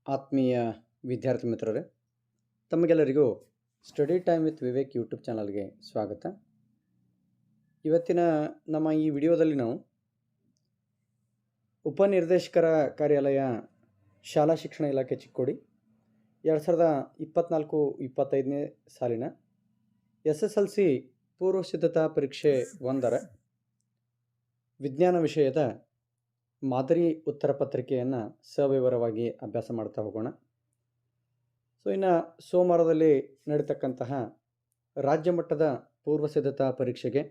ಆತ್ಮೀಯ ವಿದ್ಯಾರ್ಥಿ ಮಿತ್ರರೇ, ತಮಗೆಲ್ಲರಿಗೂ study time with Vivek YouTube ಚಾನಲ್ಗೆ ಸ್ವಾಗತ. ಇವತ್ತಿನ ನಮ್ಮ ಈ ವಿಡಿಯೋದಲ್ಲಿ ನಾವು ಉಪನಿರ್ದೇಶಕರ ಕಾರ್ಯಾಲಯ ಶಾಲಾ ಶಿಕ್ಷಣ ಇಲಾಖೆ ಚಿಕ್ಕೋಡಿ 2024-25ನೇ ಸಾಲಿನ SSLC ಪೂರ್ವ ಸಿದ್ಧತಾ ಪರೀಕ್ಷೆ 1ರ ವಿಜ್ಞಾನ ವಿಷಯದ ಮಾದರಿ ಉತ್ತರ ಪತ್ರಿಕೆಯನ್ನು ಸವಿವರವಾಗಿ ಅಭ್ಯಾಸ ಮಾಡ್ತಾ ಹೋಗೋಣ. ಸೊ ಇನ್ನು ಸೋಮವಾರದಲ್ಲಿ ನಡೀತಕ್ಕಂತಹ ರಾಜ್ಯ ಮಟ್ಟದ ಪೂರ್ವ ಸಿದ್ಧತಾ ಪರೀಕ್ಷೆಗೆ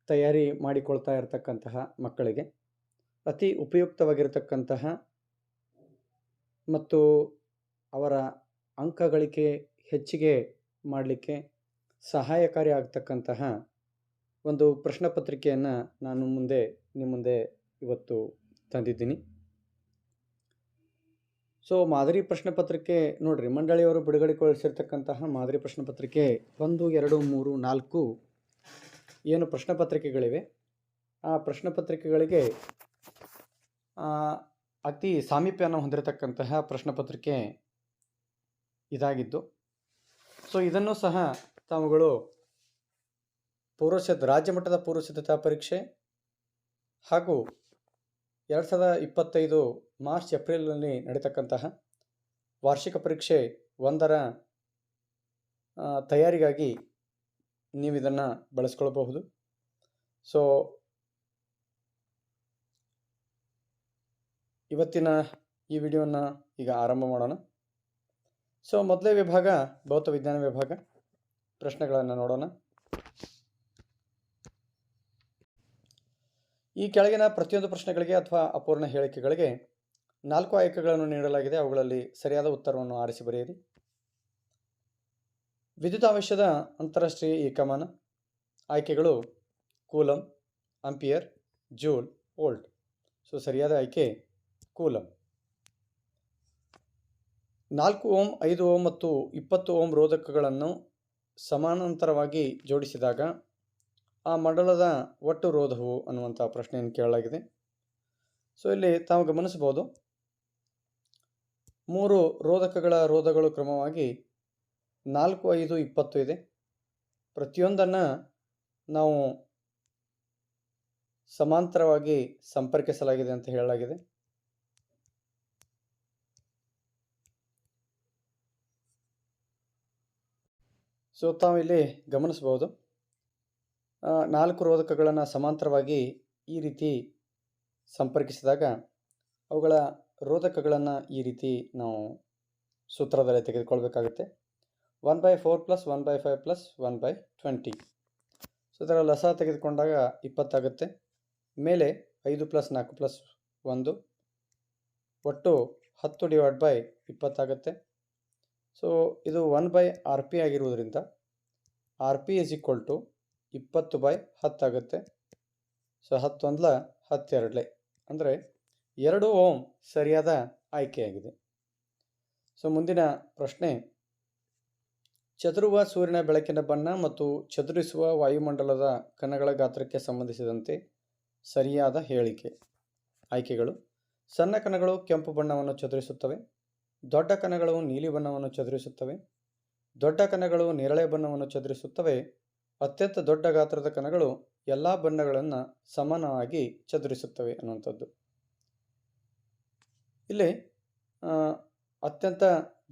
ತಯಾರಿ ಮಾಡಿಕೊಳ್ತಾ ಇರತಕ್ಕಂತಹ ಮಕ್ಕಳಿಗೆ ಅತಿ ಉಪಯುಕ್ತವಾಗಿರತಕ್ಕಂತಹ ಮತ್ತು ಅವರ ಅಂಕ ಗಳಿಕೆ ಹೆಚ್ಚಿಗೆ ಮಾಡಲಿಕ್ಕೆ ಸಹಾಯಕಾರಿ ಆಗ್ತಕ್ಕಂತಹ ಒಂದು ಪ್ರಶ್ನೆ ಪತ್ರಿಕೆಯನ್ನು ನಾನು ನಿಮ್ಮ ಮುಂದೆ ಇವತ್ತು ತಂದಿದ್ದೀನಿ. ಸೊ ಮಾದರಿ ಪ್ರಶ್ನೆ ಪತ್ರಿಕೆ ನೋಡ್ರಿ, ಮಂಡಳಿಯವರು ಬಿಡುಗಡೆಗೊಳಿಸಿರ್ತಕ್ಕಂತಹ ಮಾದರಿ ಪ್ರಶ್ನೆ ಪತ್ರಿಕೆ 1, 2, 3, 4 ಏನು ಪ್ರಶ್ನೆ ಪತ್ರಿಕೆಗಳಿವೆ, ಆ ಪ್ರಶ್ನೆ ಪತ್ರಿಕೆಗಳಿಗೆ ಅತಿ ಸಾಮೀಪ್ಯವನ್ನು ಹೊಂದಿರತಕ್ಕಂತಹ ಪ್ರಶ್ನೆ ಪತ್ರಿಕೆ ಇದಾಗಿದ್ದು, ಸೊ ಇದನ್ನು ಸಹ ತಾವುಗಳು ರಾಜ್ಯ ಮಟ್ಟದ ಪೂರ್ವ ಸಿದ್ಧತಾ ಪರೀಕ್ಷೆ ಹಾಗೂ 2025 ಮಾರ್ಚ್ ಏಪ್ರಿಲ್ನಲ್ಲಿ ನಡೀತಕ್ಕಂತಹ ವಾರ್ಷಿಕ ಪರೀಕ್ಷೆ 1ರ ತಯಾರಿಗಾಗಿ ನೀವು ಇದನ್ನು ಬಳಸ್ಕೊಳ್ಬಹುದು. ಸೊ ಇವತ್ತಿನ ಈ ವಿಡಿಯೋನ ಈಗ ಆರಂಭ ಮಾಡೋಣ. ಸೊ ಮೊದಲೇ ವಿಭಾಗ ಭೌತ ವಿಜ್ಞಾನ ವಿಭಾಗ, ಪ್ರಶ್ನೆಗಳನ್ನು ನೋಡೋಣ. ಈ ಕೆಳಗಿನ ಪ್ರತಿಯೊಂದು ಪ್ರಶ್ನೆಗಳಿಗೆ ಅಥವಾ ಅಪೂರ್ಣ ಹೇಳಿಕೆಗಳಿಗೆ 4 ಆಯ್ಕೆಗಳನ್ನು ನೀಡಲಾಗಿದೆ. ಅವುಗಳಲ್ಲಿ ಸರಿಯಾದ ಉತ್ತರವನ್ನು ಆರಿಸಿ ಬರೆಯಿರಿ. ವಿದ್ಯುತಾವೇಶದ ಅಂತಾರಾಷ್ಟ್ರೀಯ ಏಕಮಾನ. ಆಯ್ಕೆಗಳು ಕೂಲಂ, ಆಂಪಿಯರ್, ಜೂಲ್, ವೋಲ್ಟ್. ಸೊ ಸರಿಯಾದ ಆಯ್ಕೆ ಕೂಲಂ. 4 ಓಮ್, 5 ಓಮ್ ಮತ್ತು 20 ಓಮ್ ರೋಧಕಗಳನ್ನು ಸಮಾನಾಂತರವಾಗಿ ಜೋಡಿಸಿದಾಗ ಆ ಮಂಡಲದ ಒಟ್ಟು ರೋಧವು ಅನ್ನುವಂಥ ಪ್ರಶ್ನೆಯನ್ನು ಕೇಳಲಾಗಿದೆ. ಸೊ ಇಲ್ಲಿ ತಾವು ಗಮನಿಸಬಹುದು, 3 ರೋಧಕಗಳ ರೋಧಗಳು ಕ್ರಮವಾಗಿ 4, 5, 20 ಇದೆ. ಪ್ರತಿಯೊಂದನ್ನು ನಾವು ಸಮಾಂತರವಾಗಿ ಸಂಪರ್ಕಿಸಲಾಗಿದೆ ಅಂತ ಹೇಳಲಾಗಿದೆ. ಸೊ ತಾವು ಇಲ್ಲಿ ಗಮನಿಸಬಹುದು, 4 ರೋಧಕಗಳನ್ನು ಸಮಾಂತರವಾಗಿ ಈ ರೀತಿ ಸಂಪರ್ಕಿಸಿದಾಗ ಅವುಗಳ ರೋಧಕಗಳನ್ನು ಈ ರೀತಿ ನಾವು ಸೂತ್ರದಲ್ಲಿ ತೆಗೆದುಕೊಳ್ಬೇಕಾಗುತ್ತೆ. 1/4 + 1/5 + 1/20. ಸೊ ಇದರ ಲಸ ತೆಗೆದುಕೊಂಡಾಗ 20 ಆಗುತ್ತೆ. ಮೇಲೆ 5 + 4 + 1 ಒಟ್ಟು 10/20 ಆಗುತ್ತೆ. ಸೊ ಇದು 1/RP ಆಗಿರುವುದರಿಂದ RP = 20/10 ಆಗುತ್ತೆ. ಸೊ 10 1 12 ಅಂದರೆ 2 ಓಮ್ ಸರಿಯಾದ ಆಯ್ಕೆಯಾಗಿದೆ. ಸೊ ಮುಂದಿನ ಪ್ರಶ್ನೆ, ಚದುರುವ ಸೂರ್ಯನ ಬೆಳಕಿನ ಬಣ್ಣ ಮತ್ತು ಚದುರಿಸುವ ವಾಯುಮಂಡಲದ ಕಣಗಳ ಗಾತ್ರಕ್ಕೆ ಸಂಬಂಧಿಸಿದಂತೆ ಸರಿಯಾದ ಹೇಳಿಕೆ. ಆಯ್ಕೆಗಳು: ಸಣ್ಣ ಕಣಗಳು ಕೆಂಪು ಬಣ್ಣವನ್ನು ಚದುರಿಸುತ್ತವೆ, ದೊಡ್ಡ ಕಣಗಳು ನೀಲಿ ಬಣ್ಣವನ್ನು ಚದುರಿಸುತ್ತವೆ, ದೊಡ್ಡ ಕಣಗಳು ನೇರಳೆ ಬಣ್ಣವನ್ನು ಚದುರಿಸುತ್ತವೆ, ಅತ್ಯಂತ ದೊಡ್ಡ ಗಾತ್ರದ ಕಣಗಳು ಎಲ್ಲ ಬಣ್ಣಗಳನ್ನು ಸಮಾನವಾಗಿ ಚದುರಿಸುತ್ತವೆ ಅನ್ನುವಂಥದ್ದು. ಇಲ್ಲಿ ಅತ್ಯಂತ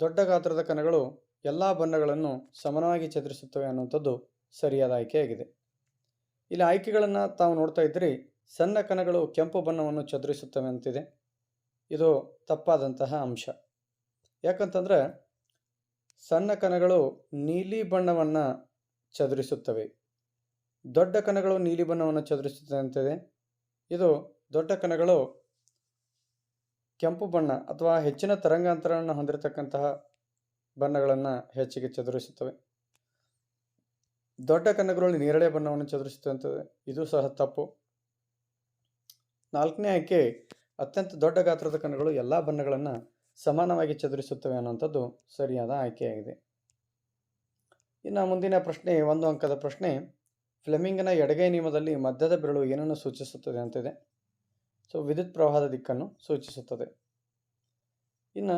ದೊಡ್ಡ ಗಾತ್ರದ ಕಣಗಳು ಎಲ್ಲ ಬಣ್ಣಗಳನ್ನು ಸಮಾನವಾಗಿ ಚದುರಿಸುತ್ತವೆ ಅನ್ನುವಂಥದ್ದು ಸರಿಯಾದ ಆಯ್ಕೆಯಾಗಿದೆ. ಇಲ್ಲಿ ಆಯ್ಕೆಗಳನ್ನು ತಾವು ನೋಡ್ತಾ ಇದ್ದರೆ ಸಣ್ಣ ಕಣಗಳು ಕೆಂಪು ಬಣ್ಣವನ್ನು ಚದುರಿಸುತ್ತವೆ ಅಂತಿದೆ. ಇದು ತಪ್ಪಾದಂತಹ ಅಂಶ. ಯಾಕಂತಂದರೆ ಸಣ್ಣ ಕಣಗಳು ನೀಲಿ ಬಣ್ಣವನ್ನು ಚದುರಿಸುತ್ತವೆ, ದೊಡ್ಡ ಕಣಗಳು ನೀಲಿ ಬಣ್ಣವನ್ನು ಚದುರಿಸುತ್ತವೆ ಅಂತಿದೆ. ಇದು ದೊಡ್ಡ ಕಣಗಳು ಕೆಂಪು ಬಣ್ಣ ಅಥವಾ ಹೆಚ್ಚಿನ ತರಂಗಾಂತರವನ್ನು ಹೊಂದಿರತಕ್ಕಂತಹ ಬಣ್ಣಗಳನ್ನು ಹೆಚ್ಚಿಗೆ ಚದುರಿಸುತ್ತವೆ. ದೊಡ್ಡ ಕಣಗಳು ನೇರಳೆ ಬಣ್ಣವನ್ನು ಚದುರಿಸುತ್ತವೆ ಅಂತಿದೆ. ಇದು ಸಹ ತಪ್ಪು. 4ನೇ ಆಯ್ಕೆ, ಅತ್ಯಂತ ದೊಡ್ಡ ಗಾತ್ರದ ಕಣಗಳು ಎಲ್ಲ ಬಣ್ಣಗಳನ್ನು ಸಮಾನವಾಗಿ ಚದುರಿಸುತ್ತವೆ ಅನ್ನುವಂಥದ್ದು ಸರಿಯಾದ ಆಯ್ಕೆಯಾಗಿದೆ. ಇನ್ನು ಮುಂದಿನ ಪ್ರಶ್ನೆ 1 ಅಂಕದ ಪ್ರಶ್ನೆ, ಫ್ಲೆಮಿಂಗನ ಎಡಗೈ ನಿಯಮದಲ್ಲಿ ಮಧ್ಯದ ಬೆರಳು ಏನನ್ನು ಸೂಚಿಸುತ್ತದೆ ಅಂತಿದೆ. ಸೊ ವಿದ್ಯುತ್ ಪ್ರವಾಹದ ದಿಕ್ಕನ್ನು ಸೂಚಿಸುತ್ತದೆ. ಇನ್ನು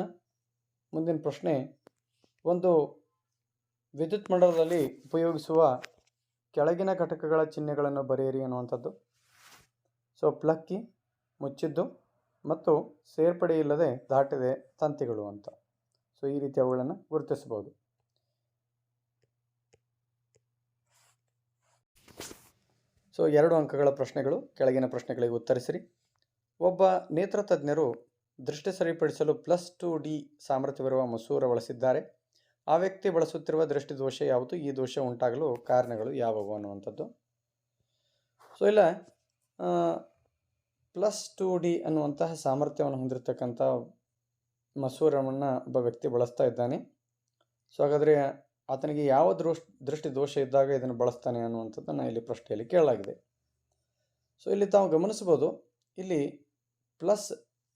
ಮುಂದಿನ ಪ್ರಶ್ನೆ, ಒಂದು ವಿದ್ಯುತ್ ಮಂಡಲದಲ್ಲಿ ಉಪಯೋಗಿಸುವ ಕೆಳಗಿನ ಘಟಕಗಳ ಚಿಹ್ನೆಗಳನ್ನು ಬರೆಯಿರಿ ಅನ್ನುವಂಥದ್ದು. ಸೊ ಪ್ಲಕ್ಕಿ, ಮುಚ್ಚಿದ್ದು ಮತ್ತು ಸೇರ್ಪಡೆ ಇಲ್ಲದೆ ದಾಟಿದೆ ತಂತಿಗಳು ಅಂತ. ಸೊ ಈ ರೀತಿ ಅವುಗಳನ್ನು ಗುರುತಿಸಬಹುದು. ಸೊ 2 ಅಂಕಗಳ ಪ್ರಶ್ನೆಗಳು. ಕೆಳಗಿನ ಪ್ರಶ್ನೆಗಳಿಗೆ ಉತ್ತರಿಸಿರಿ. ಒಬ್ಬ ನೇತ್ರ ತಜ್ಞರು ದೃಷ್ಟಿ ಸರಿಪಡಿಸಲು +2D ಸಾಮರ್ಥ್ಯವಿರುವ ಮಸೂರ ಬಳಸಿದ್ದಾರೆ. ಆ ವ್ಯಕ್ತಿ ಬಳಸುತ್ತಿರುವ ದೃಷ್ಟಿ ದೋಷ ಯಾವುದು? ಈ ದೋಷ ಉಂಟಾಗಲು ಕಾರಣಗಳು ಯಾವುವು ಅನ್ನುವಂಥದ್ದು. ಸೊ ಇಲ್ಲ +2D ಅನ್ನುವಂತಹ ಸಾಮರ್ಥ್ಯವನ್ನು ಹೊಂದಿರತಕ್ಕಂಥ ಮಸೂರವನ್ನು ಒಬ್ಬ ವ್ಯಕ್ತಿ ಬಳಸ್ತಾ ಇದ್ದಾನೆ. ಸೊ ಹಾಗಾದರೆ ಆತನಿಗೆ ಯಾವ ದೃಷ್ಟಿ ದೋಷ ಇದ್ದಾಗ ಇದನ್ನು ಬಳಸ್ತಾನೆ ಅನ್ನುವಂಥದ್ದನ್ನು ಇಲ್ಲಿ ಪ್ರಶ್ನೆಯಲ್ಲಿ ಕೇಳಲಾಗಿದೆ. ಸೊ ಇಲ್ಲಿ ತಾವು ಗಮನಿಸ್ಬೋದು, ಇಲ್ಲಿ ಪ್ಲಸ್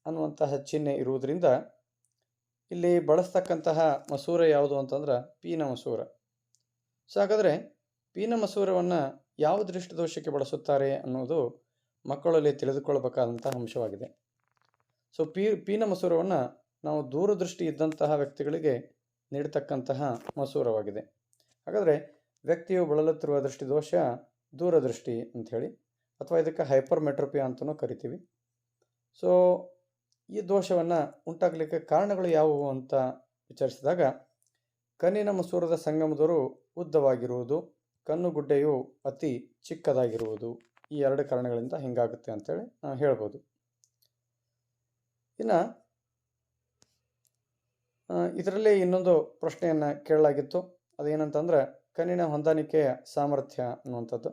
ಅನ್ನುವಂತಹ ಚಿಹ್ನೆ ಇರುವುದರಿಂದ ಇಲ್ಲಿ ಬಳಸ್ತಕ್ಕಂತಹ ಮಸೂರ ಯಾವುದು ಅಂತಂದ್ರೆ ಪೀನ ಮಸೂರ. ಸೊ ಹಾಗಾದರೆ ಪೀನ ಮಸೂರವನ್ನು ಯಾವ ದೃಷ್ಟಿ ದೋಷಕ್ಕೆ ಬಳಸುತ್ತಾರೆ ಅನ್ನೋದು ಮಕ್ಕಳಲ್ಲಿ ತಿಳಿದುಕೊಳ್ಳಬೇಕಾದಂತಹ ಅಂಶವಾಗಿದೆ. ಸೊ ಪೀನ ಮಸೂರವನ್ನು ನಾವು ದೂರದೃಷ್ಟಿ ಇದ್ದಂತಹ ವ್ಯಕ್ತಿಗಳಿಗೆ ನೀಡತಕ್ಕಂತಹ ಮಸೂರವಾಗಿದೆ. ಹಾಗಾದರೆ ವ್ಯಕ್ತಿಯು ಬಳಲುತ್ತಿರುವ ದೃಷ್ಟಿ ದೋಷ ದೂರದೃಷ್ಟಿ ಅಂಥೇಳಿ, ಅಥವಾ ಇದಕ್ಕೆ ಹೈಪರ್ಮೆಟ್ರೋಪಿಯಾ ಅಂತಲೂ ಕರಿತೀವಿ. ಸೊ ಈ ದೋಷವನ್ನು ಉಂಟಾಗಲಿಕ್ಕೆ ಕಾರಣಗಳು ಯಾವುವು ಅಂತ ವಿಚಾರಿಸಿದಾಗ, ಕಣ್ಣಿನ ಮಸೂರದ ಸಂಗಮದವರು ಉದ್ದವಾಗಿರುವುದು, ಕಣ್ಣುಗುಡ್ಡೆಯು ಅತಿ ಚಿಕ್ಕದಾಗಿರುವುದು, ಈ 2 ಕಾರಣಗಳಿಂದ ಹಿಂಗಾಗುತ್ತೆ ಅಂತೇಳಿ ನಾವು ಹೇಳ್ಬೋದು. ಇನ್ನು ಇದರಲ್ಲಿ ಇನ್ನೊಂದು ಪ್ರಶ್ನೆಯನ್ನು ಕೇಳಲಾಗಿತ್ತು. ಅದೇನಂತಂದ್ರೆ ಕಣ್ಣಿನ ಹೊಂದಾಣಿಕೆಯ ಸಾಮರ್ಥ್ಯ ಅನ್ನುವಂಥದ್ದು.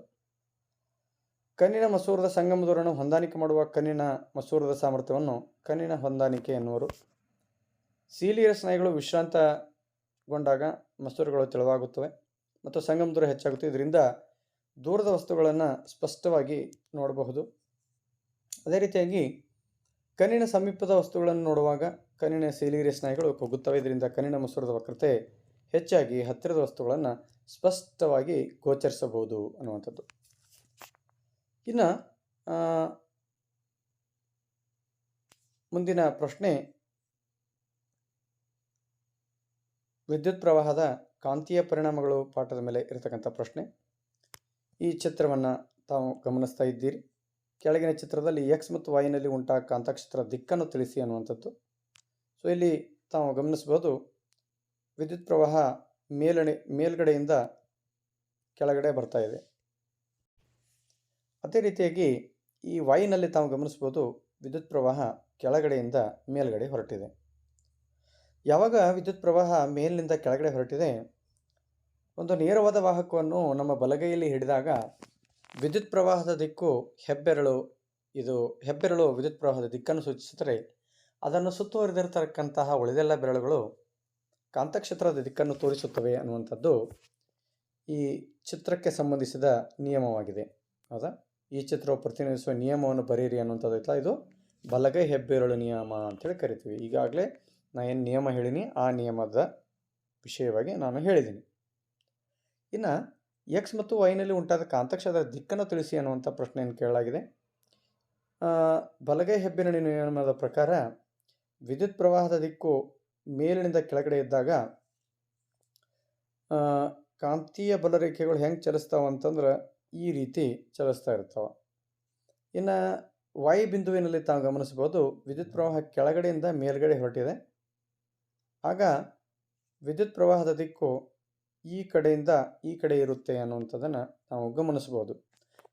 ಕಣ್ಣಿನ ಮಸೂರದ ಸಂಗಮದವರನ್ನು ಹೊಂದಾಣಿಕೆ ಮಾಡುವ ಕಣ್ಣಿನ ಮಸೂರದ ಸಾಮರ್ಥ್ಯವನ್ನು ಕಣ್ಣಿನ ಹೊಂದಾಣಿಕೆ ಎನ್ನುವರು. ಸೀಲಿಯ ಸ್ನಾಯುಗಳು ವಿಶ್ರಾಂತಗೊಂಡಾಗ ಮಸೂರಗಳು ತೆಳುವಾಗುತ್ತವೆ ಮತ್ತು ಸಂಗಮದೂರ ಹೆಚ್ಚಾಗುತ್ತೆ. ಇದರಿಂದ ದೂರದ ವಸ್ತುಗಳನ್ನು ಸ್ಪಷ್ಟವಾಗಿ ನೋಡಬಹುದು. ಅದೇ ರೀತಿಯಾಗಿ ಕಣ್ಣಿನ ಸಮೀಪದ ವಸ್ತುಗಳನ್ನು ನೋಡುವಾಗ ಕಣ್ಣಿನ ಸೀಲಿಯ ಸ್ನಾಯುಗಳು ಕುಗ್ಗುತ್ತವೆ. ಇದರಿಂದ ಕಣ್ಣಿನ ಮಸೂರದ ವಕ್ರತೆ ಹೆಚ್ಚಾಗಿ ಹತ್ತಿರದ ವಸ್ತುಗಳನ್ನು ಸ್ಪಷ್ಟವಾಗಿ ಗೋಚರಿಸಬಹುದು ಅನ್ನುವಂಥದ್ದು. ಇನ್ನು ಮುಂದಿನ ಪ್ರಶ್ನೆ, ವಿದ್ಯುತ್ ಪ್ರವಾಹದ ಕಾಂತೀಯ ಪರಿಣಾಮಗಳು ಪಾಠದ ಮೇಲೆ ಇರತಕ್ಕಂಥ ಪ್ರಶ್ನೆ. ಈ ಚಿತ್ರವನ್ನು ತಾವು ಗಮನಿಸ್ತಾ ಇದ್ದೀರಿ. ಕೆಳಗಿನ ಚಿತ್ರದಲ್ಲಿ ಎಕ್ಸ್ ಮತ್ತು ವೈನಲ್ಲಿ ಉಂಟಾಗ ಕಾಂತಕ್ಷೇತ್ರ ದಿಕ್ಕನ್ನು ತಿಳಿಸಿ ಅನ್ನುವಂಥದ್ದು. ಸೊ ಇಲ್ಲಿ ತಾವು ಗಮನಿಸ್ಬೋದು, ವಿದ್ಯುತ್ ಪ್ರವಾಹ ಮೇಲ್ಗಡೆಯಿಂದ ಕೆಳಗಡೆ ಬರ್ತಾ ಇದೆ. ಅದೇ ರೀತಿಯಾಗಿ ಈ ವೈನಲ್ಲಿ ತಾವು ಗಮನಿಸ್ಬೋದು, ವಿದ್ಯುತ್ ಪ್ರವಾಹ ಕೆಳಗಡೆಯಿಂದ ಮೇಲ್ಗಡೆ ಹೊರಟಿದೆ. ಯಾವಾಗ ವಿದ್ಯುತ್ ಪ್ರವಾಹ ಮೇಲಿನಿಂದ ಕೆಳಗಡೆ ಹೊರಟಿದೆ, ಒಂದು ನೇರವಾದ ವಾಹಕವನ್ನು ನಮ್ಮ ಬಲಗೈಯಲ್ಲಿ ಹಿಡಿದಾಗ ವಿದ್ಯುತ್ ಪ್ರವಾಹದ ದಿಕ್ಕು ಹೆಬ್ಬೆರಳು ವಿದ್ಯುತ್ ಪ್ರವಾಹದ ದಿಕ್ಕನ್ನು ಸೂಚಿಸಿದರೆ, ಅದನ್ನು ಸುತ್ತುವರಿದಿರತಕ್ಕಂತಹ ಉಳಿದೆಲ್ಲ ಬೆರಳುಗಳು ಕಾಂತಕ್ಷೇತ್ರದ ದಿಕ್ಕನ್ನು ತೋರಿಸುತ್ತವೆ ಅನ್ನುವಂಥದ್ದು ಈ ಚಿತ್ರಕ್ಕೆ ಸಂಬಂಧಿಸಿದ ನಿಯಮವಾಗಿದೆ. ಹೌದಾ? ಈ ಚಿತ್ರವು ಪ್ರತಿನಿಧಿಸುವ ನಿಯಮವನ್ನು ಬರೆಯಿರಿ ಅನ್ನುವಂಥದ್ದು. ಇದು ಬಲಗೈ ಹೆಬ್ಬೆರಳು ನಿಯಮ ಅಂತೇಳಿ ಕರಿತೀವಿ. ಈಗಾಗಲೇ ನಾನು ಏನು ನಿಯಮ ಹೇಳಿನಿ ಆ ನಿಯಮದ ವಿಷಯವಾಗಿ ನಾನು ಹೇಳಿದ್ದೀನಿ. ಇನ್ನು ಎಕ್ಸ್ ಮತ್ತು ವೈನಲ್ಲಿ ಉಂಟಾದ ಕಾಂತಕ್ಷೇತ್ರದ ದಿಕ್ಕನ್ನು ತಿಳಿಸಿ ಅನ್ನುವಂಥ ಪ್ರಶ್ನೆಯನ್ನು ಕೇಳಲಾಗಿದೆ. ಬಲಗೈ ಹೆಬ್ಬೆರಳಿನ ನಿಯಮದ ಪ್ರಕಾರ ವಿದ್ಯುತ್ ಪ್ರವಾಹದ ದಿಕ್ಕು ಮೇಲಿನಿಂದ ಕೆಳಗಡೆ ಇದ್ದಾಗ ಕಾಂತೀಯ ಬಲರೇಖೆಗಳು ಹೆಂಗೆ ಚಲಿಸ್ತಾವ ಅಂತಂದ್ರೆ ಈ ರೀತಿ ಚಲಿಸ್ತಾ ಇರ್ತಾವೆ. ಇನ್ನು ವೈ ಬಿಂದುವಿನಲ್ಲಿ ತಾವು ಗಮನಿಸ್ಬೋದು, ವಿದ್ಯುತ್ ಪ್ರವಾಹ ಕೆಳಗಡೆಯಿಂದ ಮೇಲ್ಗಡೆ ಹೊರಟಿದೆ. ಆಗ ವಿದ್ಯುತ್ ಪ್ರವಾಹದ ದಿಕ್ಕು ಈ ಕಡೆಯಿಂದ ಈ ಕಡೆ ಇರುತ್ತೆ ಅನ್ನುವಂಥದ್ದನ್ನು ನಾವು ಗಮನಿಸ್ಬೋದು.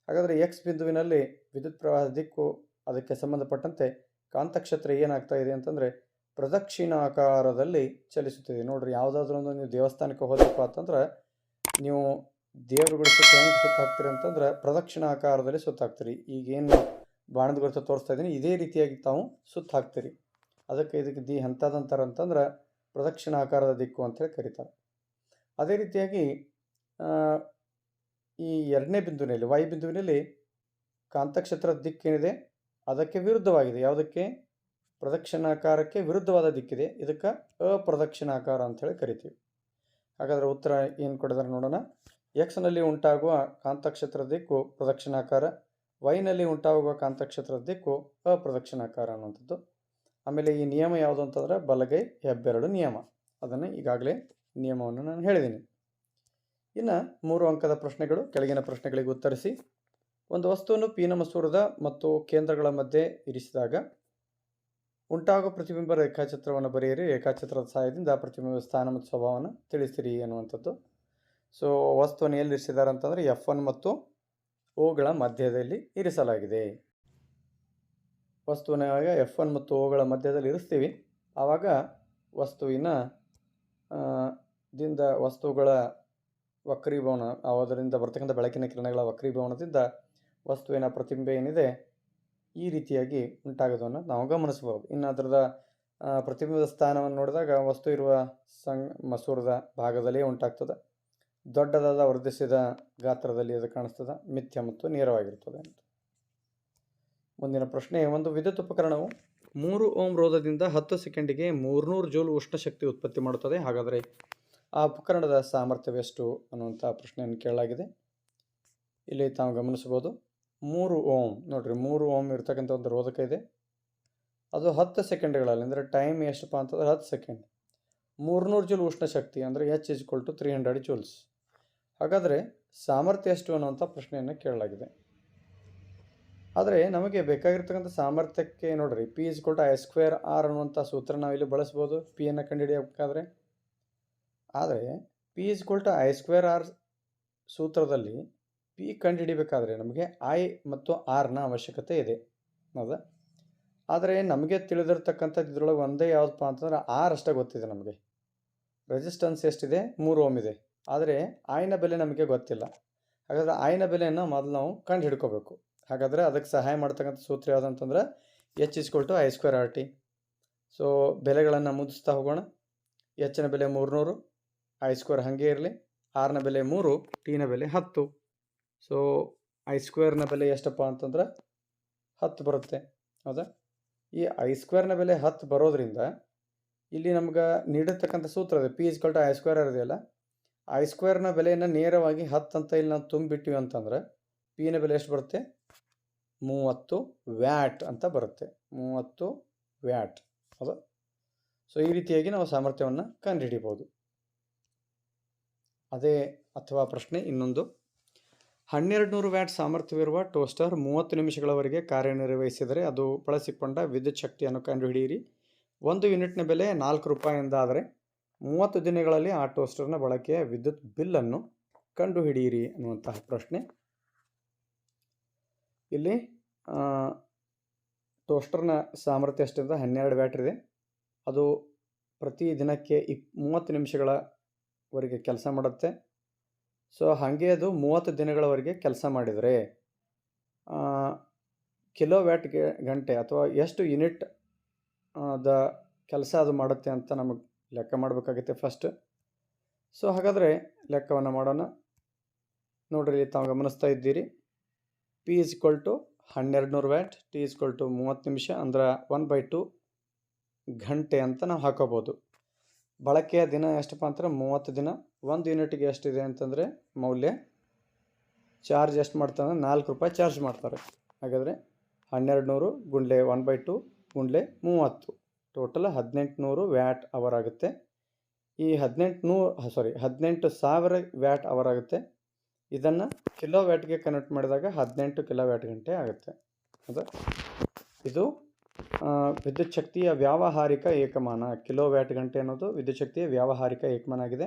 ಹಾಗಾದರೆ ಎಕ್ಸ್ ಬಿಂದುವಿನಲ್ಲಿ ವಿದ್ಯುತ್ ಪ್ರವಾಹದ ದಿಕ್ಕು ಅದಕ್ಕೆ ಸಂಬಂಧಪಟ್ಟಂತೆ ಕಾಂತಕ್ಷೇತ್ರ ಏನಾಗ್ತಾ ಇದೆ ಅಂತಂದರೆ ಪ್ರದಕ್ಷಿಣಾಕಾರದಲ್ಲಿ ಚಲಿಸುತ್ತಿದೆ. ನೋಡ್ರಿ, ಯಾವುದಾದ್ರೂ ಒಂದು ನೀವು ದೇವಸ್ಥಾನಕ್ಕೆ ಹೋದಪ್ಪ ಅಂತಂದ್ರೆ ನೀವು ದೇವರುಗಳ ಸುತ್ತ ಹೆಂಗೆ ಸುತ್ತ ಹಾಕ್ತೀರಿ ಅಂತಂದ್ರೆ ಪ್ರದಕ್ಷಿಣಾಕಾರದಲ್ಲಿ ಸುತ್ತ ಹಾಕ್ತೀರಿ. ಈಗೇನು ಬಾಣದ ಗುರುತು ತೋರಿಸ್ತಾ ಇದ್ದೀನಿ ಇದೇ ರೀತಿಯಾಗಿ ತಾವು ಸುತ್ತ ಹಾಕ್ತೀರಿ. ಇದಕ್ಕೆ ಎಂಥದ್ದಂತಾರೆ ಅಂತಂದ್ರೆ ಪ್ರದಕ್ಷಿಣಾಕಾರದ ದಿಕ್ಕು ಅಂತೇಳಿ ಕರೀತಾರೆ. ಅದೇ ರೀತಿಯಾಗಿ ಈ ಎರಡನೇ ಬಿಂದುವಿನಲ್ಲಿ ವೈ ಬಿಂದುವಿನಲ್ಲಿ ಕಾಂತಕ್ಷೇತ್ರದ ದಿಕ್ಕೇನಿದೆ ಅದಕ್ಕೆ ವಿರುದ್ಧವಾಗಿದೆ. ಯಾವುದಕ್ಕೆ? ಪ್ರದಕ್ಷಿಣಾಕಾರಕ್ಕೆ ವಿರುದ್ಧವಾದ ದಿಕ್ಕಿದೆ. ಇದಕ್ಕೆ ಅಪ್ರದಕ್ಷಿಣಾಕಾರ ಅಂಥೇಳಿ ಕರಿತೀವಿ. ಹಾಗಾದರೆ ಉತ್ತರ ಏನು ಕೊಡಿದಾರೆ ನೋಡೋಣ. ಎಕ್ಸ್ನಲ್ಲಿ ಉಂಟಾಗುವ ಕಾಂತಕ್ಷೇತ್ರದ ದಿಕ್ಕು ಪ್ರದಕ್ಷಿಣಾಕಾರ, ವೈನಲ್ಲಿ ಉಂಟಾಗುವ ಕಾಂತಕ್ಷೇತ್ರದ ದಿಕ್ಕು ಅಪ್ರದಕ್ಷಿಣಾಕಾರ ಅನ್ನುವಂಥದ್ದು. ಆಮೇಲೆ ಈ ನಿಯಮ ಯಾವುದು ಅಂತಂದರೆ ಬಲಗೈ ಹೆಬ್ಬೆರಳು ನಿಯಮ. ಅದನ್ನು ಈಗಾಗಲೇ ನಿಯಮವನ್ನು ನಾನು ಹೇಳಿದ್ದೀನಿ. ಇನ್ನು 3 ಅಂಕದ ಪ್ರಶ್ನೆಗಳು. ಕೆಳಗಿನ ಪ್ರಶ್ನೆಗಳಿಗೆ ಉತ್ತರಿಸಿ. ಒಂದು ವಸ್ತುವನ್ನು ಪೀನ ಮಸೂರದ ಮತ್ತು ಕೇಂದ್ರಗಳ ಮಧ್ಯೆ ಇರಿಸಿದಾಗ ಉಂಟಾಗುವ ಪ್ರತಿಬಿಂಬ ರೇಖಾಚಿತ್ರವನ್ನು ಬರೆಯಿರಿ. ರೇಖಾಚಿತ್ರದ ಸಹಾಯದಿಂದ ಪ್ರತಿಬಿಂಬ ಸ್ಥಾನ ಮತ್ತು ಸ್ವಭಾವವನ್ನು ತಿಳಿಸಿರಿ ಅನ್ನುವಂಥದ್ದು. ಸೊ ವಸ್ತುವನ್ನು ಎಲ್ಲಿ ಇರಿಸಿದ್ದಾರೆ ಅಂತಂದರೆ F1 ಮತ್ತು ಓಗಳ ಮಧ್ಯದಲ್ಲಿ ಇರಿಸಲಾಗಿದೆ. ವಸ್ತುವಿನ F1 ಮತ್ತು ಓಗಳ ಮಧ್ಯದಲ್ಲಿ ಇರಿಸ್ತೀವಿ. ಆವಾಗ ವಸ್ತುವಿನ ವಸ್ತುಗಳ ವಕ್ರೀಭವನ, ಅದರಿಂದ ಬರ್ತಕ್ಕಂಥ ಬೆಳಕಿನ ಕಿರಣಗಳ ವಕ್ರೀಭವನದಿಂದ ವಸ್ತುವಿನ ಪ್ರತಿಬಿಂಬ ಏನಿದೆ ಈ ರೀತಿಯಾಗಿ ಉಂಟಾಗೋದನ್ನು ನಾವು ಗಮನಿಸ್ಬೋದು. ಇನ್ನು ಅದರದ ಪ್ರತಿಬಿಂಬದ ಸ್ಥಾನವನ್ನು ನೋಡಿದಾಗ ವಸ್ತು ಇರುವ ಮಸೂರದ ಭಾಗದಲ್ಲೇ ಉಂಟಾಗ್ತದೆ. ದೊಡ್ಡದಾದ ವರ್ಧಿಸಿದ ಗಾತ್ರದಲ್ಲಿ ಅದು ಕಾಣಿಸ್ತದೆ, ಮಿಥ್ಯ ಮತ್ತು ನೇರವಾಗಿರ್ತದೆ ಅಂತ. ಮುಂದಿನ ಪ್ರಶ್ನೆ, ಒಂದು ವಿದ್ಯುತ್ ಉಪಕರಣವು 3 ಓಮ್ ರೋಧದಿಂದ 10 ಸೆಕೆಂಡಿಗೆ 300 ಜೂಲ್ ಉಷ್ಣ ಶಕ್ತಿ ಉತ್ಪತ್ತಿ ಮಾಡುತ್ತದೆ. ಹಾಗಾದರೆ ಆ ಉಪಕರಣದ ಸಾಮರ್ಥ್ಯವೆಷ್ಟು ಅನ್ನುವಂಥ ಪ್ರಶ್ನೆಯನ್ನು ಕೇಳಲಾಗಿದೆ. ಇಲ್ಲಿ ತಾವು ಗಮನಿಸ್ಬೋದು 3 ಓಮ್ ನೋಡಿರಿ, 3 ಓಮ್ ಇರ್ತಕ್ಕಂಥ ಒಂದು ರೋಧಕ ಇದೆ. ಅದು 10 ಸೆಕೆಂಡ್ಗಳಲ್ಲಿ, ಅಂದರೆ ಟೈಮ್ ಎಷ್ಟಪ್ಪ ಅಂತಂದ್ರೆ 10 ಸೆಕೆಂಡ್. 300 ಜೂಲ್ ಉಷ್ಣ ಶಕ್ತಿ ಅಂದರೆ H = 300 ಜೂಲ್ಸ್. ಹಾಗಾದರೆ ಸಾಮರ್ಥ್ಯ ಎಷ್ಟು ಅನ್ನುವಂಥ ಪ್ರಶ್ನೆಯನ್ನು ಕೇಳಲಾಗಿದೆ. ಆದರೆ ನಮಗೆ ಬೇಕಾಗಿರ್ತಕ್ಕಂಥ ಸಾಮರ್ಥ್ಯಕ್ಕೆ ನೋಡಿರಿ P = I²R ಅನ್ನುವಂಥ ಸೂತ್ರ ನಾವಿಲ್ಲಿ ಬಳಸ್ಬೋದು ಪಿಯನ್ನು ಕಂಡುಹಿಡಿಯಬೇಕಾದ್ರೆ. ಆದರೆ P = I²R ಸೂತ್ರದಲ್ಲಿ P ಕಂಡುಹಿಡಿಬೇಕಾದ್ರೆ ನಮಗೆ I ಮತ್ತು Rನ ಅವಶ್ಯಕತೆ ಇದೆ, ಹೌದಾ? ಆದರೆ ನಮಗೆ ತಿಳಿದಿರ್ತಕ್ಕಂಥದ್ದು ಇದರೊಳಗೆ ಒಂದೇ ಯಾವುದಪ್ಪ ಅಂತಂದ್ರೆ R ಅಷ್ಟೇ ಗೊತ್ತಿದೆ ನಮಗೆ. ರೆಸಿಸ್ಟೆನ್ಸ್ ಎಷ್ಟಿದೆ? 3 ಓಮ್ ಇದೆ. ಆದರೆ ಐನ ಬೆಲೆ ನಮಗೆ ಗೊತ್ತಿಲ್ಲ. ಹಾಗಾದರೆ ಐನ ಬೆಲೆಯನ್ನು ಮೊದಲು ನಾವು ಕಂಡು ಹಿಡ್ಕೋಬೇಕು. ಹಾಗಾದರೆ ಅದಕ್ಕೆ ಸಹಾಯ ಮಾಡ್ತಕ್ಕಂಥ ಸೂತ್ರ ಯಾವುದು ಅಂತಂದ್ರೆ H = I²RT. ಸೊ ಬೆಲೆಗಳನ್ನು ಮುದಿಸ್ತಾ ಹೋಗೋಣ. Hನ ಬೆಲೆ 300, I² ಹಾಗೆ ಇರಲಿ, Rನ ಬೆಲೆ 3, Tನ ಬೆಲೆ 10. ಸೊ I²ನ ಬೆಲೆ ಎಷ್ಟಪ್ಪ ಅಂತಂದ್ರೆ 10 ಬರುತ್ತೆ, ಹೌದಾ? ಈ I²ನ ಬೆಲೆ 10 ಬರೋದ್ರಿಂದ ಇಲ್ಲಿ ನಮ್ಗೆ ನೀಡಿರ್ತಕ್ಕಂಥ ಸೂತ್ರ ಇದೆ P = I²R ಇದೆಯಲ್ಲ, I²ನ ಬೆಲೆಯನ್ನು ನೇರವಾಗಿ 10 ಅಂತ ಇಲ್ಲಿ ನಾವು ತುಂಬಿಟ್ಟಿವಿ ಅಂತಂದ್ರೆ Pನ ಬೆಲೆ ಎಷ್ಟು ಬರುತ್ತೆ? 30 ವ್ಯಾಟ್ ಅಂತ ಬರುತ್ತೆ. 30 ವ್ಯಾಟ್, ಹೌದಾ? ಸೊ ಈ ರೀತಿಯಾಗಿ ನಾವು ಸಾಮರ್ಥ್ಯವನ್ನು ಕಂಡುಹಿಡಿಬೋದು. ಅದೇ ಅಥವಾ ಪ್ರಶ್ನೆ ಇನ್ನೊಂದು, 1200 ವ್ಯಾಟ್ ಸಾಮರ್ಥ್ಯವಿರುವ ಟೋಸ್ಟರ್ 30 ನಿಮಿಷಗಳವರೆಗೆ ಕಾರ್ಯನಿರ್ವಹಿಸಿದರೆ ಅದು ಬಳಸಿಕೊಂಡ ವಿದ್ಯುತ್ ಶಕ್ತಿಯನ್ನು ಕಂಡುಹಿಡಿಯಿರಿ. 1 ಯೂನಿಟ್ನ ಬೆಲೆ 4 ರೂಪಾಯಿ ಎಂದಾದರೆ 30 ದಿನಗಳಲ್ಲಿ ಆ ಟೋಸ್ಟರ್ನ ಬಳಕೆಯ ವಿದ್ಯುತ್ ಬಿಲ್ಲನ್ನು ಕಂಡುಹಿಡಿಯಿರಿ ಅನ್ನುವಂತಹ ಪ್ರಶ್ನೆ. ಇಲ್ಲಿ ಟೋಸ್ಟರ್ನ ಸಾಮರ್ಥ್ಯ ಎಷ್ಟಿದೆ? 12 ವ್ಯಾಟ್ ಇದೆ. ಅದು ಪ್ರತಿ ದಿನಕ್ಕೆ 30 ನಿಮಿಷಗಳವರೆಗೆ ಕೆಲಸ ಮಾಡುತ್ತೆ. ಸೊ ಹಾಗೆ ಅದು 30 ದಿನಗಳವರೆಗೆ ಕೆಲಸ ಮಾಡಿದರೆ ಕಿಲೋವ್ಯಾಟ್ ಗಂಟೆ ಅಥವಾ ಎಷ್ಟು ಯೂನಿಟ್ ಕೆಲಸ ಅದು ಮಾಡುತ್ತೆ ಅಂತ ನಮಗೆ ಲೆಕ್ಕ ಮಾಡಬೇಕಾಗುತ್ತೆ ಫಸ್ಟ್. ಸೊ ಹಾಗಾದರೆ ಲೆಕ್ಕವನ್ನು ಮಾಡೋಣ. ನೋಡ್ರಿ, ತಾವು ಗಮನಿಸ್ತಾ ಇದ್ದೀರಿ P = 1200 ವ್ಯಾಟ್, T = 30 ನಿಮಿಷ, ಅಂದ್ರೆ 1/2 ಗಂಟೆ ಅಂತ ನಾವು ಹಾಕೋಬೋದು. ಬಳಕೆಯ ದಿನ ಎಷ್ಟಪ್ಪ ಅಂತಾರೆ? 30 ದಿನ. 1 ಯೂನಿಟ್ಗೆ ಎಷ್ಟಿದೆ ಅಂತಂದರೆ ಮೌಲ್ಯ ಚಾರ್ಜ್ ಎಷ್ಟು ಮಾಡ್ತಾರೆ? 4 ರೂಪಾಯಿ ಚಾರ್ಜ್ ಮಾಡ್ತಾರೆ. ಹಾಗಾದರೆ 1200 × 1/2 × 30 ಟೋಟಲ್ 1800 ವ್ಯಾಟ್ ಅವರ್ ಆಗುತ್ತೆ. ಈ 18,000 ವ್ಯಾಟ್ ಅವರ್ ಆಗುತ್ತೆ. ಇದನ್ನು ಕಿಲೋ ವ್ಯಾಟ್ಗೆ ಕನ್ವರ್ಟ್ ಮಾಡಿದಾಗ 18 ಕಿಲೋವ್ಯಾಟ್ ಗಂಟೆ ಆಗುತ್ತೆ, ಹೌದಾ? ಇದು ವಿದ್ಯುತ್ ಶಕ್ತಿಯ ವ್ಯಾವಹಾರಿಕ ಏಕಮಾನ. ಕಿಲೋವ್ಯಾಟ್ ಗಂಟೆ ಅನ್ನೋದು ವಿದ್ಯುತ್ ಶಕ್ತಿಯ ವ್ಯಾವಹಾರಿಕ ಏಕಮಾನ ಆಗಿದೆ.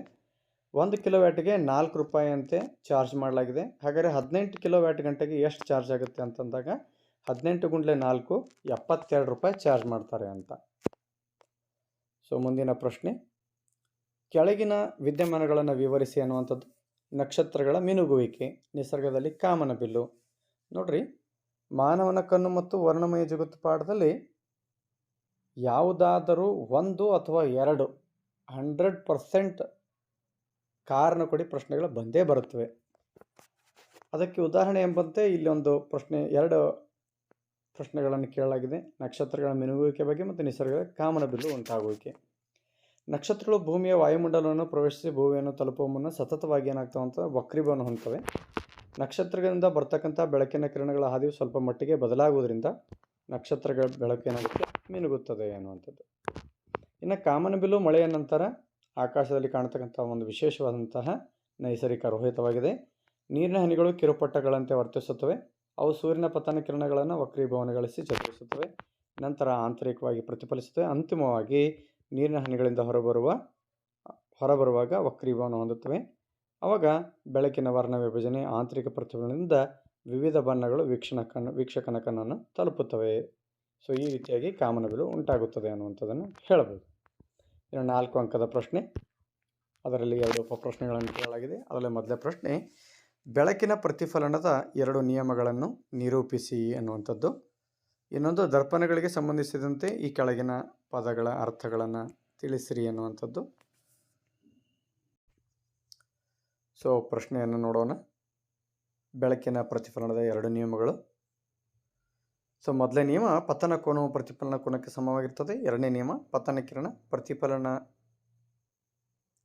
1 ಕಿಲೋವ್ಯಾಟ್ಗೆ 4 ರೂಪಾಯಿ ಅಂತೆ ಚಾರ್ಜ್ ಮಾಡಲಾಗಿದೆ. ಹಾಗಾದರೆ 18 ಕಿಲೋವ್ಯಾಟ್ ಗಂಟೆಗೆ ಎಷ್ಟು ಚಾರ್ಜ್ ಆಗುತ್ತೆ ಅಂತಂದಾಗ 18 × 4 72 ರೂಪಾಯಿ ಚಾರ್ಜ್ ಮಾಡ್ತಾರೆ ಅಂತ. ಸೊ ಮುಂದಿನ ಪ್ರಶ್ನೆ, ಕೆಳಗಿನ ವಿದ್ಯಮಾನಗಳನ್ನು ವಿವರಿಸಿ ಅನ್ನುವಂಥದ್ದು. ನಕ್ಷತ್ರಗಳ ಮಿನುಗುವಿಕೆ, ನಿಸರ್ಗದಲ್ಲಿ ಕಾಮನಬಿಲ್ಲು. ನೋಡ್ರಿ, ಮಾನವನ ಕಣ್ಣು ಮತ್ತು ವರ್ಣಮಯ ಜಗತ್ತು ಪಾಠದಲ್ಲಿ ಯಾವುದಾದರೂ ಒಂದು ಅಥವಾ ಎರಡು 100% ಕಾರಣ ಕೊಡಿ ಪ್ರಶ್ನೆಗಳು ಬಂದೇ ಬರುತ್ತವೆ. ಅದಕ್ಕೆ ಉದಾಹರಣೆ ಎಂಬಂತೆ ಇಲ್ಲಿ ಒಂದು ಪ್ರಶ್ನೆ, 2 ಪ್ರಶ್ನೆಗಳನ್ನು ಕೇಳಲಾಗಿದೆ. ನಕ್ಷತ್ರಗಳ ಮಿನುಗುವಿಕೆ ಬಗ್ಗೆ ಮತ್ತು ನಿಸರ್ಗದ ಕಾಮನಬಿಲ್ಲು ಉಂಟಾಗುವಿಕೆ. ನಕ್ಷತ್ರಗಳು ಭೂಮಿಯ ವಾಯುಮಂಡಲವನ್ನು ಪ್ರವೇಶಿಸಿ ಭೂಮಿಯನ್ನು ತಲುಪುವ ಮುನ್ನ ಸತತವಾಗಿ ಏನಾಗ್ತವೆ ಅಂತ ವಕ್ರೀಭವನ ಹೊಂದ್ತವೆ. ನಕ್ಷತ್ರಗಳಿಂದ ಬರ್ತಕ್ಕಂಥ ಬೆಳಕಿನ ಕಿರಣಗಳ ಹಾದಿಯು ಸ್ವಲ್ಪ ಮಟ್ಟಿಗೆ ಬದಲಾಗುವುದರಿಂದ ನಕ್ಷತ್ರಗಳ ಬೆಳಕು ಏನಾಗುತ್ತೆ? ಮಿನುಗುತ್ತದೆ ಅನ್ನುವಂಥದ್ದು. ಇನ್ನು ಕಾಮನಬಿಲ್ಲು ಮಳೆಯ ನಂತರ ಆಕಾಶದಲ್ಲಿ ಕಾಣತಕ್ಕಂಥ ಒಂದು ವಿಶೇಷವಾದಂತಹ ನೈಸರ್ಗಿಕ ರೋಹಿತವಾಗಿದೆ. ನೀರಿನ ಹನಿಗಳು ಕಿರುಪಟ್ಟಗಳಂತೆ ವರ್ತಿಸುತ್ತವೆ. ಅವು ಸೂರ್ಯನ ಪತನ ಕಿರಣಗಳನ್ನು ವಕ್ರೀಭವನಗೊಳಿಸಿ ಚದುರಿಸುತ್ತವೆ. ನಂತರ ಆಂತರಿಕವಾಗಿ ಪ್ರತಿಫಲಿಸುತ್ತವೆ. ಅಂತಿಮವಾಗಿ ನೀರಿನ ಹನಿಗಳಿಂದ ಹೊರಬರುವಾಗ ವಕ್ರೀಭವನ ಹೊಂದುತ್ತವೆ. ಆವಾಗ ಬೆಳಕಿನ ವರ್ಣ ವಿಭಜನೆ ಆಂತರಿಕ ಪ್ರತಿಫಲನದಿಂದ ವಿವಿಧ ಬಣ್ಣಗಳು ವೀಕ್ಷಕನ ಕಣ್ಣನ್ನು ತಲುಪುತ್ತವೆ. ಸೊ ಈ ರೀತಿಯಾಗಿ ಕಾಮನಬಿಲ್ಲು ಉಂಟಾಗುತ್ತದೆ ಅನ್ನುವಂಥದ್ದನ್ನು ಹೇಳಬಹುದು. ಇನ್ನು 4 ಅಂಕದ ಪ್ರಶ್ನೆ, ಅದರಲ್ಲಿ 2 ಉಪಪ್ರಶ್ನೆಗಳನ್ನು ಕೇಳಲಾಗಿದೆ. ಅದರಲ್ಲಿ ಮೊದಲನೇ ಪ್ರಶ್ನೆ, ಬೆಳಕಿನ ಪ್ರತಿಫಲನದ 2 ನಿಯಮಗಳನ್ನು ನಿರೂಪಿಸಿ ಅನ್ನುವಂಥದ್ದು. ಇನ್ನೊಂದು, ದರ್ಪಣಗಳಿಗೆ ಸಂಬಂಧಿಸಿದಂತೆ ಈ ಕೆಳಗಿನ ಪದಗಳ ಅರ್ಥಗಳನ್ನು ತಿಳಿಸಿರಿ ಅನ್ನುವಂಥದ್ದು. ಸೊ ಪ್ರಶ್ನೆಯನ್ನು ನೋಡೋಣ. ಬೆಳಕಿನ ಪ್ರತಿಫಲನದ 2 ನಿಯಮಗಳು. ಸೊ ಮೊದಲನೇ ನಿಯಮ, ಪತನ ಕೋನವು ಪ್ರತಿಫಲನ ಕೋನಕ್ಕೆ ಸಮವಾಗಿರ್ತದೆ. ಎರಡನೇ ನಿಯಮ, ಪತನ ಕಿರಣ ಪ್ರತಿಫಲನ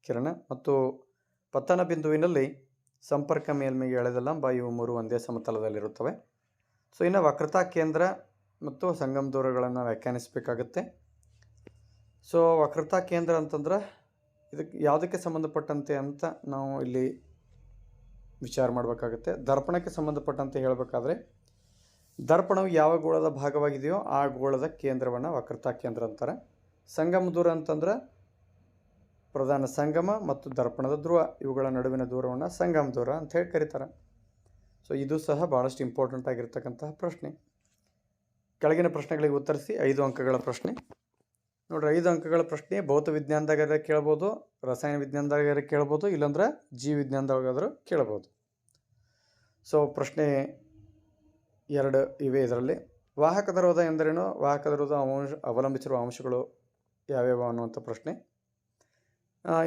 ಕಿರಣ ಮತ್ತು ಪತನ ಬಿಂದುವಿನಲ್ಲಿ ಸಂಪರ್ಕ ಮೇಲ್ಮೈಗೆ ಎಳೆದ ಲಂಬ ಇವು 3 ಒಂದೇ ಸಮತಲದಲ್ಲಿರುತ್ತವೆ. ಸೊ ಇನ್ನು ವಕ್ರತಾ ಕೇಂದ್ರ ಮತ್ತು ಸಂಗಮ ದೂರಗಳನ್ನು ವ್ಯಾಖ್ಯಾನಿಸಬೇಕಾಗುತ್ತೆ. ಸೊ ವಕ್ರತಾ ಕೇಂದ್ರ ಅಂತಂದ್ರೆ ಇದಕ್ಕೆ ಯಾವುದಕ್ಕೆ ಸಂಬಂಧಪಟ್ಟಂತೆ ಅಂತ ನಾವು ಇಲ್ಲಿ ವಿಚಾರ ಮಾಡಬೇಕಾಗುತ್ತೆ. ದರ್ಪಣಕ್ಕೆ ಸಂಬಂಧಪಟ್ಟಂತೆ ಹೇಳಬೇಕಾದ್ರೆ, ದರ್ಪಣವು ಯಾವ ಗೋಳದ ಭಾಗವಾಗಿದೆಯೋ ಆ ಗೋಳದ ಕೇಂದ್ರವನ್ನು ವಕ್ರತಾ ಕೇಂದ್ರ ಅಂತಾರೆ. ಸಂಗಮ ದೂರ ಅಂತಂದ್ರೆ ಪ್ರಧಾನ ಸಂಗಮ ಮತ್ತು ದರ್ಪಣದ ಧ್ರುವ ಇವುಗಳ ನಡುವಿನ ದೂರವನ್ನು ಸಂಗಮ ದೂರ ಅಂತ ಹೇಳಿ ಕರೀತಾರೆ. ಸೊ ಇದು ಸಹ ಭಾಳಷ್ಟು ಇಂಪಾರ್ಟೆಂಟ್ ಆಗಿರ್ತಕ್ಕಂತಹ ಪ್ರಶ್ನೆ. ಕೆಳಗಿನ ಪ್ರಶ್ನೆಗಳಿಗೆ ಉತ್ತರಿಸಿ. 5 ಅಂಕಗಳ ಪ್ರಶ್ನೆ ನೋಡ್ರಿ. 5 ಅಂಕಗಳ ಪ್ರಶ್ನೆ ಭೌತ ವಿಜ್ಞಾನದಾಗಾದ್ರೆ ಕೇಳ್ಬೋದು, ರಸಾಯನ ವಿಜ್ಞಾನದಾಗಾದ್ರೆ ಕೇಳ್ಬೋದು, ಇಲ್ಲಾಂದ್ರೆ ಜೀವ ವಿಜ್ಞಾನದಾಗಾದ್ರೂ ಕೇಳ್ಬೋದು. ಸೊ ಪ್ರಶ್ನೆ 2 ಇವೆ ಇದರಲ್ಲಿ. ವಾಹಕದ ರೋಧ ಎಂದರೇನು? ವಾಹಕದ ರೋಧ ಅವಲಂಬಿಸಿರುವ ಅಂಶಗಳು ಯಾವ್ಯಾವ ಅನ್ನುವಂಥ ಪ್ರಶ್ನೆ.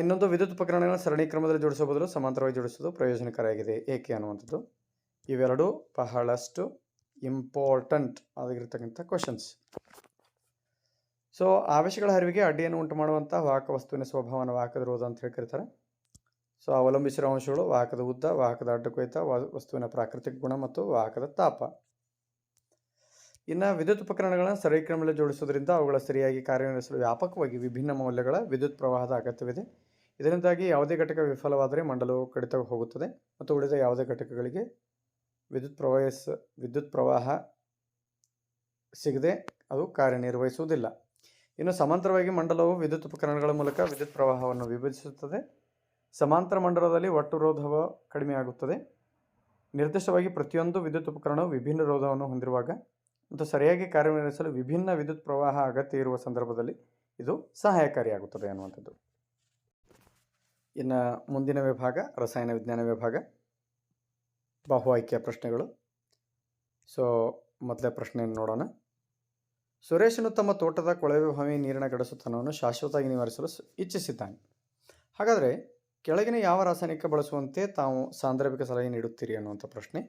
ಇನ್ನೊಂದು, ವಿದ್ಯುತ್ ಉಪಕರಣಗಳನ್ನು ಸರಣಿ ಕ್ರಮದಲ್ಲಿ ಜೋಡಿಸೋ ಬದಲು ಸಮಾಂತರವಾಗಿ ಜೋಡಿಸೋದು ಪ್ರಯೋಜನಕಾರಿಯಾಗಿದೆ, ಏಕೆ ಅನ್ನುವಂಥದ್ದು. ಇವೆರಡು ಬಹಳಷ್ಟು ಇಂಪಾರ್ಟೆಂಟ್ ಆಗಿರ್ತಕ್ಕಂಥ ಕ್ವಶನ್ಸ್. ಸೊ ಆವೇಶಗಳ ಹರಿವಿಗೆ ಅಡ್ಡಿಯನ್ನು ಉಂಟು ಮಾಡುವಂಥ ವಾಹಕ ವಸ್ತುವಿನ ಸ್ವಭಾವನ ವಾಹಕದ ರೋಧ ಅಂತ ಹೇಳಿ ಕರೀತಾರೆ. ಸೊ ಅವಲಂಬಿಸಿರುವ ಅಂಶಗಳು ವಾಹಕದ ಉದ್ದ, ವಾಹಕದ ಅಡ್ಡಕೊಯ್ತ, ವಸ್ತುವಿನ ಪ್ರಾಕೃತಿಕ ಗುಣ ಮತ್ತು ವಾಹಕದ ತಾಪ. ಇನ್ನು ವಿದ್ಯುತ್ ಉಪಕರಣಗಳನ್ನು ಸರಣಿ ಕ್ರಮದಲ್ಲಿ ಜೋಡಿಸೋದ್ರಿಂದ ಅವುಗಳ ಸರಿಯಾಗಿ ಕಾರ್ಯನಿರ್ವಹಿಸಲು ವ್ಯಾಪಕವಾಗಿ ವಿಭಿನ್ನ ಮೌಲ್ಯಗಳ ವಿದ್ಯುತ್ ಪ್ರವಾಹದ ಅಗತ್ಯವಿದೆ. ಇದರಿಂದಾಗಿ ಯಾವುದೇ ಘಟಕ ವಿಫಲವಾದರೆ ಮಂಡಲವು ಕಡಿತ ಹೋಗುತ್ತದೆ ಮತ್ತು ಉಳಿದ ಯಾವುದೇ ಘಟಕಗಳಿಗೆ ವಿದ್ಯುತ್ ಪ್ರವಾಹ ಸಿಗದೆ ಅದು ಕಾರ್ಯನಿರ್ವಹಿಸುವುದಿಲ್ಲ. ಇನ್ನು ಸಮಾಂತರವಾಗಿ ಮಂಡಲವು ವಿದ್ಯುತ್ ಉಪಕರಣಗಳ ಮೂಲಕ ವಿದ್ಯುತ್ ಪ್ರವಾಹವನ್ನು ವಿಭಜಿಸುತ್ತದೆ. ಸಮಾಂತರ ಮಂಡಲದಲ್ಲಿ ಒಟ್ಟು ರೋಧವು ಕಡಿಮೆಯಾಗುತ್ತದೆ. ನಿರ್ದಿಷ್ಟವಾಗಿ ಪ್ರತಿಯೊಂದು ವಿದ್ಯುತ್ ಉಪಕರಣವು ವಿಭಿನ್ನ ರೋಧವನ್ನು ಹೊಂದಿರುವಾಗ ಮತ್ತು ಸರಿಯಾಗಿ ಕಾರ್ಯನಿರ್ವಹಿಸಲು ವಿಭಿನ್ನ ವಿದ್ಯುತ್ ಪ್ರವಾಹ ಅಗತ್ಯ ಇರುವ ಸಂದರ್ಭದಲ್ಲಿ ಇದು ಸಹಾಯಕಾರಿಯಾಗುತ್ತದೆ ಅನ್ನುವಂಥದ್ದು. ಇನ್ನು ಮುಂದಿನ ವಿಭಾಗ ರಸಾಯನ ವಿಜ್ಞಾನ ವಿಭಾಗ, ಬಹು ಆಯ್ಕೆಯ ಪ್ರಶ್ನೆಗಳು. ಸೊ ಮೊದಲೇ ಪ್ರಶ್ನೆಯನ್ನು ನೋಡೋಣ. ಸುರೇಶನು ತಮ್ಮ ತೋಟದ ಕೊಳವೆ ಬಾವಿ ನೀರಿನ ಗಡಸುತನವನ್ನು ಶಾಶ್ವತವಾಗಿ ನಿವಾರಿಸಲು ಇಚ್ಛಿಸಿದ್ದಾನೆ. ಹಾಗಾದರೆ ಕೆಳಗಿನ ಯಾವ ರಾಸಾಯನಿಕ ಬಳಸುವಂತೆ ತಾವು ಸಾಂದರ್ಭಿಕ ಸಲಹೆ ನೀಡುತ್ತೀರಿ ಅನ್ನುವಂಥ ಪ್ರಶ್ನೆ.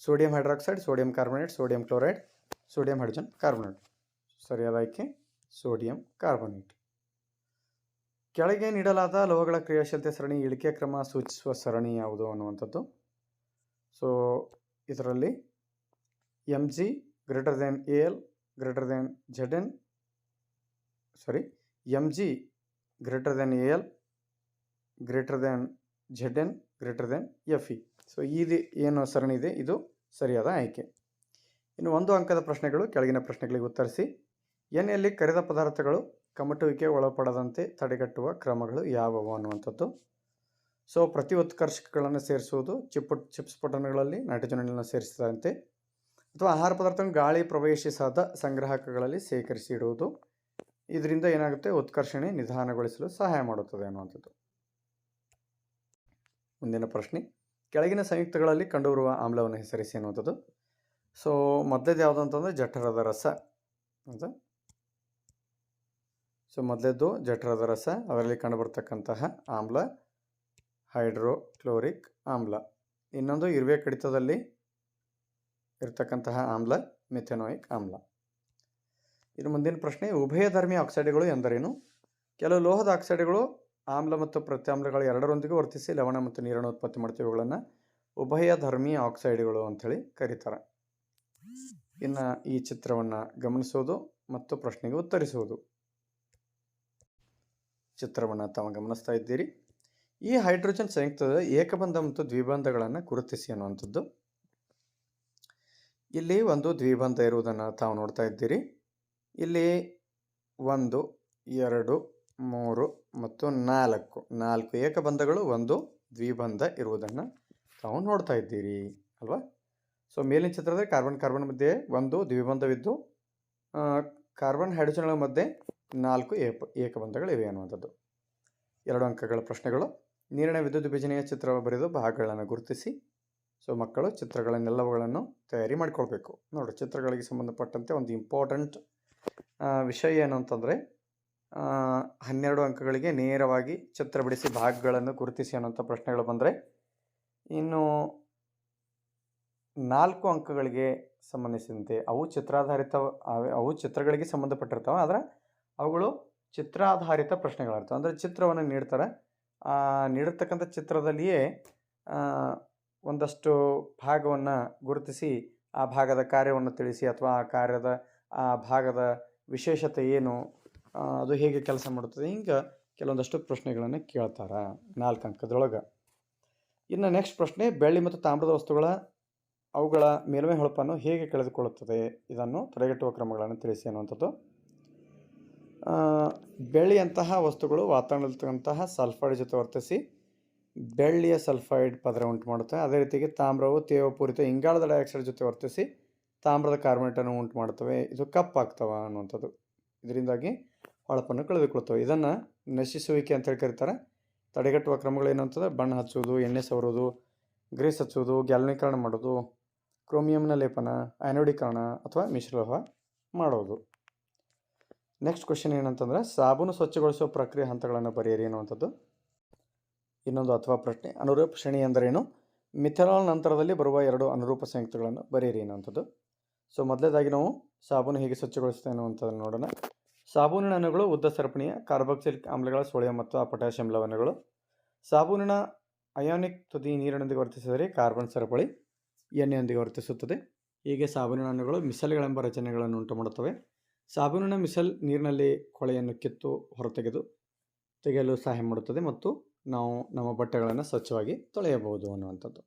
Sodium hydroxide, sodium carbonate, sodium chloride, sodium hydrogen carbonate. ಸರಿಯಾದ ಆಯ್ಕೆ ಸೋಡಿಯಂ ಕಾರ್ಬೊನೇಟ್. ಕೆಳಗೆ ನೀಡಲಾದ ಲೋಹಗಳ ಕ್ರಿಯಾಶೀಲತೆ ಸರಣಿ ಇಳಿಕೆ ಕ್ರಮ ಸೂಚಿಸುವ ಸರಣಿ ಯಾವುದು ಅನ್ನುವಂಥದ್ದು. ಸೊ ಇದರಲ್ಲಿ Mg greater than AL greater than Zn, Mg greater than AL greater than Zn greater than Fe. So ಇದು ಏನು ಸರಣಿ ಇದೆ ಇದು ಸರಿಯಾದ ಆಯ್ಕೆ. ಇನ್ನು 1 ಅಂಕದ ಪ್ರಶ್ನೆಗಳು. ಕೆಳಗಿನ ಪ್ರಶ್ನೆಗಳಿಗೆ ಉತ್ತರಿಸಿ. ಎಣ್ಣೆಯಲ್ಲಿ ಕರಿದ ಪದಾರ್ಥಗಳು ಕಮಟುವಿಕೆ ಒಳಪಡದಂತೆ ತಡೆಗಟ್ಟುವ ಕ್ರಮಗಳು ಯಾವುವು ಅನ್ನುವಂಥದ್ದು. ಸೊ ಪ್ರತಿ ಉತ್ಕರ್ಷಕಗಳನ್ನು ಸೇರಿಸುವುದು, ಚಿಪ್ಸ್ ಪೊಟನ್ಗಳಲ್ಲಿ ನೈಟ್ರೋಜನನ್ನು ಸೇರಿಸಿದಂತೆ, ಅಥವಾ ಆಹಾರ ಪದಾರ್ಥಗಳನ್ನು ಗಾಳಿ ಪ್ರವೇಶಿಸದ ಸಂಗ್ರಾಹಕಗಳಲ್ಲಿ ಸೇಕರಿಸಿ ಇಡುವುದು. ಇದರಿಂದ ಏನಾಗುತ್ತೆ, ಉತ್ಕರ್ಷಣೆ ನಿಧಾನಗೊಳಿಸಲು ಸಹಾಯ ಮಾಡುತ್ತದೆ ಅನ್ನುವಂಥದ್ದು. ಮುಂದಿನ ಪ್ರಶ್ನೆ. ಕೆಳಗಿನ ಸಂಯುಕ್ತಗಳಲ್ಲಿ ಕಂಡುಬರುವ ಆಮ್ಲವನ್ನು ಹೆಸರಿಸಿ ಅನ್ನುವಂಥದ್ದು. ಸೊ ಮೊದಲೇದು ಯಾವುದು ಅಂತಂದರೆ ಜಠರದ ರಸ ಅಂತ. ಸೊ ಮೊದಲೇದು ಜಠರದ ರಸ, ಅದರಲ್ಲಿ ಕಂಡುಬರ್ತಕ್ಕಂತಹ ಆಮ್ಲ ಹೈಡ್ರೋಕ್ಲೋರಿಕ್ ಆಮ್ಲ. ಇನ್ನೊಂದು ಇರುವೆ ಕಡಿತದಲ್ಲಿ ಇರತಕ್ಕಂತಹ ಆಮ್ಲ ಮೆಥೆನೋಯಿಕ್ ಆಮ್ಲ. ಇನ್ನು ಮುಂದಿನ ಪ್ರಶ್ನೆ. ಉಭಯಧರ್ಮಿ ಆಕ್ಸೈಡ್ಗಳು ಎಂದರೇನು? ಕೆಲವು ಲೋಹದ ಆಕ್ಸೈಡ್ಗಳು ಆಮ್ಲ ಮತ್ತು ಪ್ರತ್ಯಾಮ್ಲಗಳು ಎರಡರೊಂದಿಗೆ ವರ್ತಿಸಿ ಲವಣ ಮತ್ತು ನೀರನ್ನು ಉತ್ಪತ್ತಿ ಮಾಡ್ತೀವಿ. ಇವುಗಳನ್ನು ಉಭಯಧರ್ಮಿ ಆಕ್ಸೈಡ್ಗಳು ಅಂಥೇಳಿ ಕರೀತಾರೆ. ಇನ್ನು ಈ ಚಿತ್ರವನ್ನು ಗಮನಿಸೋದು ಮತ್ತು ಪ್ರಶ್ನೆಗೆ ಉತ್ತರಿಸುವುದು. ಚಿತ್ರವನ್ನು ತಾವು ಗಮನಿಸ್ತಾ ಇದ್ದೀರಿ. ಈ ಹೈಡ್ರೋಜನ್ ಸಂಯುಕ್ತದ ಏಕಬಂಧ ಮತ್ತು ದ್ವಿಬಂಧಗಳನ್ನು ಗುರುತಿಸಿ ಅನ್ನುವಂಥದ್ದು. ಇಲ್ಲಿ ಒಂದು ದ್ವಿಬಂಧ ಇರುವುದನ್ನು ತಾವು ನೋಡ್ತಾ ಇದ್ದೀರಿ. ಇಲ್ಲಿ 1, 2, 3 ಮತ್ತು 4 ಏಕಬಂಧಗಳು, ಒಂದು ದ್ವಿಬಂಧ ಇರುವುದನ್ನು ತಾವು ನೋಡ್ತಾ ಇದ್ದೀರಿ ಅಲ್ವಾ. ಸೊ ಮೇಲಿನ ಚಿತ್ರದಲ್ಲಿ ಕಾರ್ಬನ್ ಮಧ್ಯೆ ಒಂದು ದ್ವಿಬಂಧವಿದ್ದು ಕಾರ್ಬನ್ ಹೈಡ್ರೋಜನ್ಗಳ ಮಧ್ಯೆ 4 ಏಕಬಂಧಗಳಿವೆ ಅನ್ನುವಂಥದ್ದು. 2 ಅಂಕಗಳ ಪ್ರಶ್ನೆಗಳು. ನೀರಿನ ವಿದ್ಯುತ್ ವಿಭಜನೆಯ ಚಿತ್ರ ಬರೆದು ಭಾಗಗಳನ್ನು ಗುರುತಿಸಿ. ಸೊ ಮಕ್ಕಳು ಚಿತ್ರಗಳನ್ನೆಲ್ಲವುಗಳನ್ನು ತಯಾರಿ ಮಾಡಿಕೊಳ್ಬೇಕು. ನೋಡಿ, ಚಿತ್ರಗಳಿಗೆ ಸಂಬಂಧಪಟ್ಟಂತೆ ಒಂದು ಇಂಪಾರ್ಟೆಂಟ್ ವಿಷಯ ಏನು ಅಂತಂದರೆ 12 ಅಂಕಗಳಿಗೆ ನೇರವಾಗಿ ಚಿತ್ರ ಬಿಡಿಸಿ ಭಾಗಗಳನ್ನು ಗುರುತಿಸಿ ಅನ್ನೋಂಥ ಪ್ರಶ್ನೆಗಳು ಬಂದರೆ, ಇನ್ನು 4 ಅಂಕಗಳಿಗೆ ಸಂಬಂಧಿಸಿದಂತೆ ಅವು ಚಿತ್ರಗಳಿಗೆ ಸಂಬಂಧಪಟ್ಟಿರ್ತಾವೆ. ಆದರೆ ಅವುಗಳು ಚಿತ್ರಾಧಾರಿತ ಪ್ರಶ್ನೆಗಳಿರ್ತವೆ. ಅಂದರೆ ಚಿತ್ರವನ್ನು ನೀಡ್ತಾರೆ, ನೀಡಿರ್ತಕ್ಕಂಥ ಚಿತ್ರದಲ್ಲಿಯೇ ಒಂದಷ್ಟು ಭಾಗವನ್ನು ಗುರುತಿಸಿ ಆ ಭಾಗದ ಕಾರ್ಯವನ್ನು ತಿಳಿಸಿ, ಅಥವಾ ಆ ಭಾಗದ ವಿಶೇಷತೆ ಏನು, ಅದು ಹೇಗೆ ಕೆಲಸ ಮಾಡುತ್ತದೆ, ಹಿಂಗೆ ಕೆಲವೊಂದಷ್ಟು ಪ್ರಶ್ನೆಗಳನ್ನು ಕೇಳ್ತಾರೆ 4 ಅಂಕದೊಳಗೆ. ಇನ್ನು ನೆಕ್ಸ್ಟ್ ಪ್ರಶ್ನೆ, ಬೆಳ್ಳಿ ಮತ್ತು ತಾಮ್ರದ ವಸ್ತುಗಳ ಅವುಗಳ ಮೇಲ್ಮೈ ಹೊಳಪನ್ನು ಹೇಗೆ ಕಳೆದುಕೊಳ್ಳುತ್ತದೆ, ಇದನ್ನು ತಡೆಗಟ್ಟುವ ಕ್ರಮಗಳನ್ನು ತಿಳಿಸಿ ಅನ್ನುವಂಥದ್ದು. ಬೆಳ್ಳಿಯಂತಹ ವಸ್ತುಗಳು ವಾತಾವರಣದಲ್ಲಿರ್ತಕ್ಕಂತಹ ಸಲ್ಫೈಡ್ ಜೊತೆ ವರ್ತಿಸಿ ಬೆಳ್ಳಿಯ ಸಲ್ಫೈಡ್ ಪದರ ಉಂಟು ಮಾಡುತ್ತದೆ. ಅದೇ ರೀತಿಯಾಗಿ ತಾಮ್ರವು ತೇವಪೂರಿತ ಇಂಗಾಲದ ಡೈಆಕ್ಸೈಡ್ ಜೊತೆ ವರ್ತಿಸಿ ತಾಮ್ರದ ಕಾರ್ಬನೇಟನ್ನು ಉಂಟು ಮಾಡ್ತವೆ. ಇದು ಕಪ್ಪಾಗ್ತವೆ ಅನ್ನುವಂಥದ್ದು. ಇದರಿಂದಾಗಿ ಹೊಳಪನ್ನು ಕಳೆದುಕೊಳ್ತವೆ. ಇದನ್ನು ನಶಿಸುವಿಕೆ ಅಂತೇಳಿ ಕರೀತಾರೆ. ತಡೆಗಟ್ಟುವ ಕ್ರಮಗಳು ಏನಂತಂದರೆ ಬಣ್ಣ ಹಚ್ಚುವುದು, ಎಣ್ಣೆ ಸವರುವುದು, ಗ್ರೀಸ್ ಹಚ್ಚುವುದು, ಗ್ಯಾಲ್ವನೀಕರಣ ಮಾಡೋದು, ಕ್ರೋಮಿಯಂನ ಲೇಪನ, ಆ್ಯನೋಡೀಕರಣ ಅಥವಾ ಮಿಶ್ರಲೋಹ ಮಾಡೋದು. ನೆಕ್ಸ್ಟ್ ಕ್ವೆಶ್ಚನ್ ಏನಂತಂದರೆ ಸಾಬೂನು ಸ್ವಚ್ಛಗೊಳಿಸುವ ಪ್ರಕ್ರಿಯೆ ಹಂತಗಳನ್ನು ಬರೆಯಿರಿ ಅನ್ನುವಂಥದ್ದು. ಇನ್ನೊಂದು ಅಥವಾ ಪ್ರಶ್ನೆ, ಅನುರೂಪ ಶ್ರೇಣಿ ಎಂದರೇನು, ಮಿಥೆನಾಲ್ ನಂತರದಲ್ಲಿ ಬರುವ 2 ಅನುರೂಪ ಸಂಯುಕ್ತಗಳನ್ನು ಬರೆಯಿರಿ ಅನ್ನುವಂಥದ್ದು. ಸೊ ಮೊದಲೇದಾಗಿ ನಾವು ಸಾಬೂನು ಹೇಗೆ ಸ್ವಚ್ಛಗೊಳಿಸುತ್ತೆ ಅನ್ನುವಂಥದ್ದನ್ನು ನೋಡೋಣ. ಸಾಬೂನಿನ ಅಣುಗಳು ಉದ್ದ ಸರಪಣಿಯ ಕಾರ್ಬಾಕ್ಸಿಲಿಕ್ ಆಮ್ಲಗಳ ಸೋಡಿಯಂ ಮತ್ತು ಪೊಟ್ಯಾಷಿಯಂ ಲವಣಗಳು. ಸಾಬೂನಿನ ಅಯಾನಿಕ್ ತುದಿ ನೀರಿನೊಂದಿಗೆ ವರ್ತಿಸಿದರೆ ಕಾರ್ಬನ್ ಸರಪಳಿ ಎಣ್ಣೆಯೊಂದಿಗೆ ವರ್ತಿಸುತ್ತದೆ. ಹೀಗೆ ಸಾಬೂನಿನ ಅಣುಗಳು ಮಿಸಲ್ಗಳೆಂಬ ರಚನೆಗಳನ್ನು ಉಂಟು ಮಾಡುತ್ತವೆ. ಸಾಬೂನಿನ ಮಿಸಲ್ ನೀರಿನಲ್ಲಿ ಕೊಳೆಯನ್ನು ಕಿತ್ತು ತೆಗೆಯಲು ಸಹಾಯ ಮಾಡುತ್ತದೆ ಮತ್ತು ನಾವು ನಮ್ಮ ಬಟ್ಟೆಗಳನ್ನು ಸ್ವಚ್ಛವಾಗಿ ತೊಳೆಯಬಹುದು ಅನ್ನುವಂಥದ್ದು.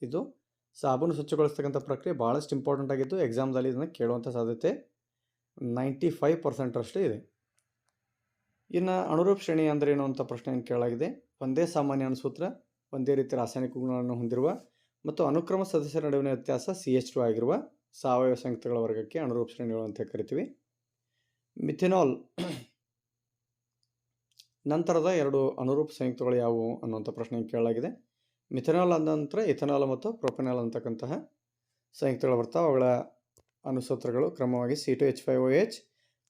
ಇದು ಸಾಬೂನು ಸ್ವಚ್ಛಗೊಳಿಸ್ತಕ್ಕಂಥ ಪ್ರಕ್ರಿಯೆ ಭಾಳಷ್ಟು ಇಂಪಾರ್ಟೆಂಟ್ ಆಗಿದ್ದು ಎಕ್ಸಾಮ್ದಲ್ಲಿ ಇದನ್ನು ಕೇಳುವಂಥ ಸಾಧ್ಯತೆ 95% ಇದೆ. ಇನ್ನು ಅನುರೂಪ ಶ್ರೇಣಿ ಅಂದರೆ ಏನು ಅಂತ ಪ್ರಶ್ನೆಯನ್ನು ಕೇಳಲಾಗಿದೆ. ಒಂದೇ ಸಾಮಾನ್ಯ ಅಣುಸೂತ್ರ, ಒಂದೇ ರೀತಿಯ ರಾಸಾಯನಿಕ ಗುಣಗಳನ್ನು ಹೊಂದಿರುವ ಮತ್ತು ಅನುಕ್ರಮ ಸದಸ್ಯರ ನಡುವಿನ ವ್ಯತ್ಯಾಸ CH2 ಆಗಿರುವ ಸಾವಯವ ಸಂಯುಕ್ತಗಳ ವರ್ಗಕ್ಕೆ ಅನುರೂಪ ಶ್ರೇಣಿಗಳು ಅಂತ ಕರಿತೀವಿ. ಮಿಥೆನಾಲ್ ನಂತರದ 2 ಅನುರೂಪ ಸಂಯುಕ್ತಗಳು ಯಾವುವು ಅನ್ನುವಂಥ ಪ್ರಶ್ನೆಯನ್ನು ಕೇಳಲಾಗಿದೆ. ಮಿಥೆನಾಲ್ ಅಂದ ನಂತರ ಇಥೆನಾಲ್ ಮತ್ತು ಪ್ರೊಪೆನಾಲ್ ಅಂತಕ್ಕಂತಹ ಸಂಯುಕ್ತಗಳು ಬರ್ತಾವೆ. ಅವುಗಳ ಅನುಸೂತ್ರಗಳು ಕ್ರಮವಾಗಿ C2H5OH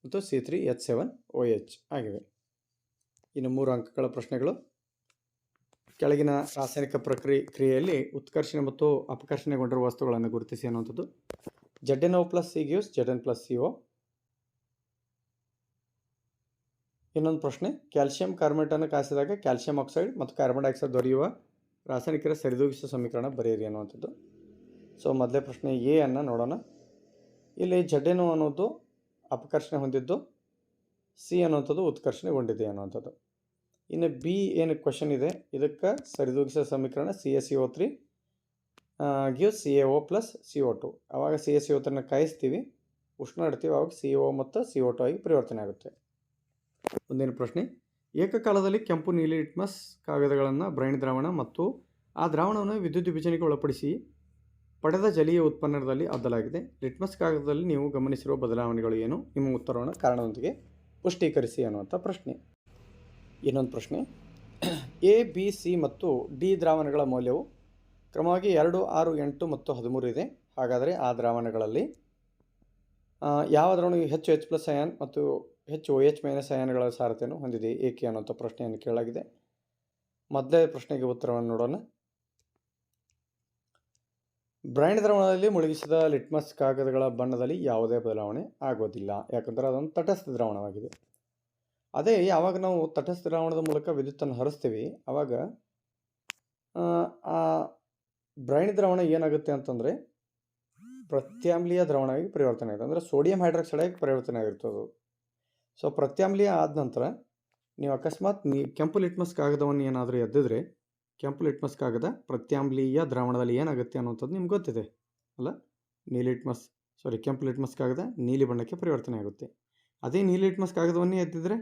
ಮತ್ತು C3H7OH ಆಗಿವೆ. ಇನ್ನು 3 ಅಂಕಗಳ ಪ್ರಶ್ನೆಗಳು. ಕೆಳಗಿನ ರಾಸಾಯನಿಕ ಕ್ರಿಯೆಯಲ್ಲಿ ಉತ್ಕರ್ಷಣೆ ಮತ್ತು ಅಪಕರ್ಷಣೆಗೊಂಡಿರುವ ವಸ್ತುಗಳನ್ನು ಗುರುತಿಸಿ ಅನ್ನುವಂಥದ್ದು. ZnO+C gives Zn+CO. ಇನ್ನೊಂದು ಪ್ರಶ್ನೆ, ಕ್ಯಾಲ್ಸಿಯಂ ಕಾರ್ಬನೇಟನ್ನು ಕಾಯಿಸಿದಾಗ ಕ್ಯಾಲ್ಸಿಯಂ ಆಕ್ಸೈಡ್ ಮತ್ತು ಕಾರ್ಬನ್ ಡೈಆಕ್ಸೈಡ್ ದೊರೆಯುವ ರಾಸಾಯನಿಕರ ಸರಿದೂಗಿಸುವ ಸಮೀಕರಣ ಬರೆಯಿರಿ ಅನ್ನುವಂಥದ್ದು. ಸೊ ಮೊದಲೇ ಪ್ರಶ್ನೆ ಎ ಅನ್ನು ನೋಡೋಣ. ಇಲ್ಲಿ ZnO ಅನ್ನೋದು ಅಪಕರ್ಷಣೆ ಹೊಂದಿದ್ದು, ಸಿ ಅನ್ನುವಂಥದ್ದು ಉತ್ಕರ್ಷಣೆಗೊಂಡಿದೆ ಅನ್ನುವಂಥದ್ದು. ಇನ್ನು ಬಿ ಏನು ಕ್ವಶನ್ ಇದೆ, ಇದಕ್ಕೆ ಸರಿದೂಗಿಸುವ ಸಮೀಕರಣ CaCO3 gives CaO+CO2. ಆವಾಗ CaCO3ನ ಕಾಯಿಸ್ತೀವಿ, ಉಷ್ಣ ಇಡ್ತೀವಿ, ಆವಾಗ CO ಮತ್ತು CO2 ಆಗಿ ಪರಿವರ್ತನೆ ಆಗುತ್ತೆ. ಮುಂದಿನ ಪ್ರಶ್ನೆ, ಏಕಕಾಲದಲ್ಲಿ ಕೆಂಪು ನೀಲಿ ಲಿಟ್ಮಸ್ ಕಾಗದಗಳನ್ನು ಬ್ರೈನ್ ದ್ರಾವಣ ಮತ್ತು ಆ ದ್ರಾವಣವನ್ನು ವಿದ್ಯುತ್ ವಿಭಜನೆಗೆ ಒಳಪಡಿಸಿ ಪಡೆದ ಜಲೀಯ ಉತ್ಪನ್ನದಲ್ಲಿ ಅದ್ದಲಾಗಿದೆ. ಲಿಟ್ಮಸ್ ಕಾಗದದಲ್ಲಿ ನೀವು ಗಮನಿಸಿರುವ ಬದಲಾವಣೆಗಳು ಏನು? ನಿಮ್ಮ ಉತ್ತರವನ್ನು ಕಾರಣದೊಂದಿಗೆ ಪುಷ್ಟೀಕರಿಸಿ ಅನ್ನುವಂಥ ಪ್ರಶ್ನೆ. ಇನ್ನೊಂದು ಪ್ರಶ್ನೆ, A, B, C ಮತ್ತು D ದ್ರಾವಣಗಳ ಮೌಲ್ಯವು ಕ್ರಮವಾಗಿ 2, 6, 8 ಮತ್ತು 13 ಇದೆ. ಹಾಗಾದರೆ ಆ ದ್ರಾವಣಗಳಲ್ಲಿ ಯಾವ ದ್ರಾವಣವು ಹೆಚ್ಚು H+ ಅಯಾನ್ ಮತ್ತು ಹೆಚ್ಚು OH- ಅಯಾನ್ಗಳ ಸಾರತೆಯನ್ನು ಹೊಂದಿದೆ, ಏಕೆ ಅನ್ನುವಂಥ ಪ್ರಶ್ನೆಯನ್ನು ಕೇಳಲಾಗಿದೆ. ಮೊದಲೇ ಪ್ರಶ್ನೆಗೆ ಉತ್ತರವನ್ನು ನೋಡೋಣ. ಬ್ರೈನ್ ದ್ರಾವಣದಲ್ಲಿ ಮುಳುಗಿಸಿದ ಲಿಟ್ಮಸ್ ಕಾಗದಗಳ ಬಣ್ಣದಲ್ಲಿ ಯಾವುದೇ ಬದಲಾವಣೆ ಆಗೋದಿಲ್ಲ, ಯಾಕಂದರೆ ಅದೊಂದು ತಟಸ್ಥ ದ್ರಾವಣವಾಗಿದೆ. ಅದೇ ಯಾವಾಗ ನಾವು ತಟಸ್ಥ ದ್ರಾವಣದ ಮೂಲಕ ವಿದ್ಯುತ್ತನ್ನು ಹರಿಸ್ತೀವಿ, ಆವಾಗ ಆ ಬ್ರೈನ್ ದ್ರಾವಣ ಏನಾಗುತ್ತೆ ಅಂತಂದರೆ, ಪ್ರತ್ಯಾಮ್ಲೀಯ ದ್ರಾವಣವಾಗಿ ಪರಿವರ್ತನೆ ಆಗುತ್ತೆ, ಅಂದರೆ ಸೋಡಿಯಂ ಹೈಡ್ರಾಕ್ಸೈಡ್ ಆಗಿ ಪರಿವರ್ತನೆ ಆಗಿರ್ತದೆ. ಸೊ ಪ್ರತ್ಯಾಮ್ಲೀಯ ಆದ ನಂತರ ನೀವು ಅಕಸ್ಮಾತ್ ಕೆಂಪು ಲಿಟ್ಮಸ್ ಕಾಗದವನ್ನು ಏನಾದರೂ ಎದ್ದಿದ್ರೆ, ಕೆಂಪು ಲಿಟ್ಮಸ್ ಕಾಗದ ಪ್ರತ್ಯಾಮ್ಲೀಯ ದ್ರಾವಣದಲ್ಲಿ ಏನಾಗುತ್ತೆ ಅನ್ನೋಂಥದ್ದು ನಿಮ್ಗೆ ಗೊತ್ತಿದೆ ಅಲ್ಲ. ಕೆಂಪು ಲಿಟ್ಮಸ್ ಕಾಗದ ನೀಲಿ ಬಣ್ಣಕ್ಕೆ ಪರಿವರ್ತನೆ ಆಗುತ್ತೆ. ಅದೇ ನೀಲಿ ಲಿಟ್ಮಸ್ ಕಾಗದವನ್ನೇ ಎದ್ದಿದ್ರೆ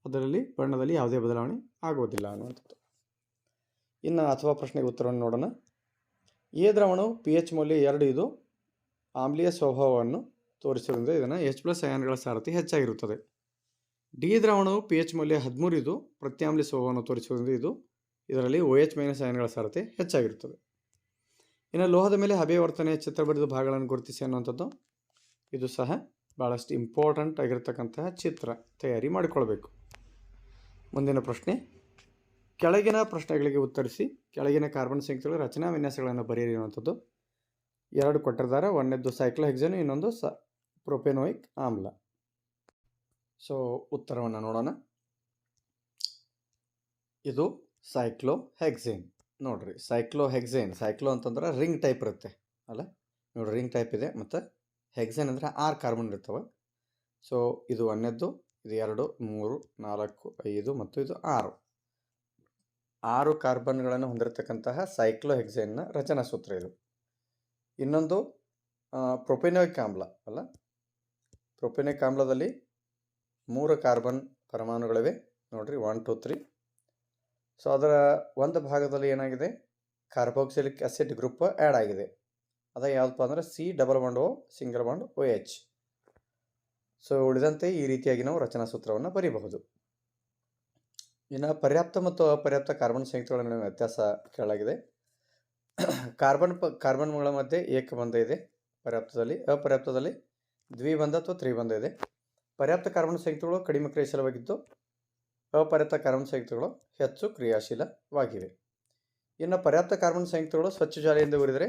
ಅದರಲ್ಲಿ ಬಣ್ಣದಲ್ಲಿ ಯಾವುದೇ ಬದಲಾವಣೆ ಆಗೋದಿಲ್ಲ ಅನ್ನುವಂಥದ್ದು. ಇನ್ನು ಅಥವಾ ಪ್ರಶ್ನೆಗೆ ಉತ್ತರವನ್ನು ನೋಡೋಣ. ಎ ದ್ರಾವಣವು pH ಮೌಲ್ಯ 2 ಇದು ಆಮ್ಲೀಯ ಸ್ವಭಾವವನ್ನು ತೋರಿಸುವುದರಿಂದ ಇದನ್ನು H+ ಅಯಾನ್ಗಳ ಸಾರಥಿ ಹೆಚ್ಚಾಗಿರುತ್ತದೆ. ಡಿ ದ್ರಾವಣವು pH ಮೌಲ್ಯ 13 ಇದು ಪ್ರತ್ಯಾಮ್ಲೀಯ ಸ್ವಭಾವವನ್ನು ತೋರಿಸುವುದರಿಂದ ಇದರಲ್ಲಿ OH- ಅಯಾನ್ಗಳ ಸಾರಥಿ ಹೆಚ್ಚಾಗಿರುತ್ತದೆ. ಇನ್ನು ಲೋಹದ ಮೇಲೆ ಹಬೆ ವರ್ತನೆಯ ಚಿತ್ರ ಬರೆದ ಭಾಗಗಳನ್ನು ಗುರುತಿಸಿ ಅನ್ನುವಂಥದ್ದು, ಇದು ಸಹ ಭಾಳಷ್ಟು ಇಂಪಾರ್ಟೆಂಟ್ ಆಗಿರ್ತಕ್ಕಂತಹ ಚಿತ್ರ ತಯಾರಿ ಮಾಡಿಕೊಳ್ಬೇಕು. ಮುಂದಿನ ಪ್ರಶ್ನೆ, ಕೆಳಗಿನ ಪ್ರಶ್ನೆಗಳಿಗೆ ಉತ್ತರಿಸಿ ಕೆಳಗಿನ ಕಾರ್ಬನ್ ಸಂಯುಕ್ತಗಳ ರಚನಾ ವಿನ್ಯಾಸಗಳನ್ನು ಬರೆಯಿರಿ ಅನ್ನುವಂಥದ್ದು. 2 ಕೊಟ್ಟಿದ್ದಾರೆ. ಒಂದನೇದು ಸೈಕ್ಲೋಹೆಕ್ಸೇನ್, ಇನ್ನೊಂದು ಪ್ರೊಪೆನೋಯಿಕ್ ಆಮ್ಲ. ಸೊ ಉತ್ತರವನ್ನು ನೋಡೋಣ. ಇದು ಸೈಕ್ಲೋಹೆಕ್ಸೇನ್. ನೋಡ್ರಿ, ಸೈಕ್ಲೋ ಅಂತಂದ್ರೆ ರಿಂಗ್ ಟೈಪ್ ಇರುತ್ತೆ ಅಲ್ಲ. ನೋಡ್ರಿ, ರಿಂಗ್ ಟೈಪ್ ಇದೆ, ಮತ್ತು ಹೆಕ್ಸೇನ್ ಅಂದರೆ 6 ಕಾರ್ಬನ್ ಇರ್ತವೆ. ಸೊ ಇದು ಒಂದನೇದ್ದು, ಇದು 2, 3, 4, 5 ಮತ್ತು ಇದು 6 ಕಾರ್ಬನ್ಗಳನ್ನು ಹೊಂದಿರತಕ್ಕಂತಹ ಸೈಕ್ಲೋಹೆಕ್ಸೇನ್ನ ರಚನಾ ಸೂತ್ರ ಇದು. ಇನ್ನೊಂದು ಪ್ರೊಪೆನೋಯಿಕ್ ಆಮ್ಲ ಅಲ್ಲ. ಪ್ರೊಪೆನೋಯಿಕ್ ಆಮ್ಲದಲ್ಲಿ 3 ಕಾರ್ಬನ್ ಪರಮಾಣುಗಳಿವೆ. ನೋಡ್ರಿ, 1, 2, 3. ಸೊ ಅದರ ಒಂದು ಭಾಗದಲ್ಲಿ ಏನಾಗಿದೆ, ಕಾರ್ಬಾಕ್ಸಿಲಿಕ್ ಆಸಿಡ್ ಗ್ರೂಪ್ ಆ್ಯಡ್ ಆಗಿದೆ. ಅದ ಯಾವುದಪ್ಪ ಅಂದರೆ C⋯O OH. ಸೊ ಉಳಿದಂತೆ ಈ ರೀತಿಯಾಗಿ ನಾವು ರಚನಾ ಸೂತ್ರವನ್ನು ಬರೀಬಹುದು. ಇನ್ನು ಪರ್ಯಾಪ್ತ ಮತ್ತು ಅಪರ್ಯಾಪ್ತ ಕಾರ್ಬನ್ ಸಂಯುಕ್ತಗಳ ನಡುವೆ ವ್ಯತ್ಯಾಸ ಕೆಳಗಿದೆ. ಕಾರ್ಬನ್ಗಳ ಮಧ್ಯೆ ಏಕಬಂಧ ಇದೆ ಪರ್ಯಾಪ್ತದಲ್ಲಿ, ಅಪರ್ಯಾಪ್ತದಲ್ಲಿ ದ್ವಿಬಂಧ ಅಥವಾ ತ್ರಿಬಂಧ ಇದೆ. ಪರ್ಯಾಪ್ತ ಕಾರ್ಬನ್ ಸಂಯುಕ್ತಗಳು ಕಡಿಮೆ ಕ್ರಿಯಾಶೀಲವಾಗಿದ್ದು, ಅಪರ್ಯಾಪ್ತ ಕಾರ್ಬನ್ ಸಂಯುಕ್ತಗಳು ಹೆಚ್ಚು ಕ್ರಿಯಾಶೀಲವಾಗಿವೆ. ಇನ್ನು ಪರ್ಯಾಪ್ತ ಕಾರ್ಬನ್ ಸಂಯುಕ್ತಗಳು ಸ್ವಚ್ಛ ಜ್ವಾಲೆಯಿಂದ ಉರಿದರೆ,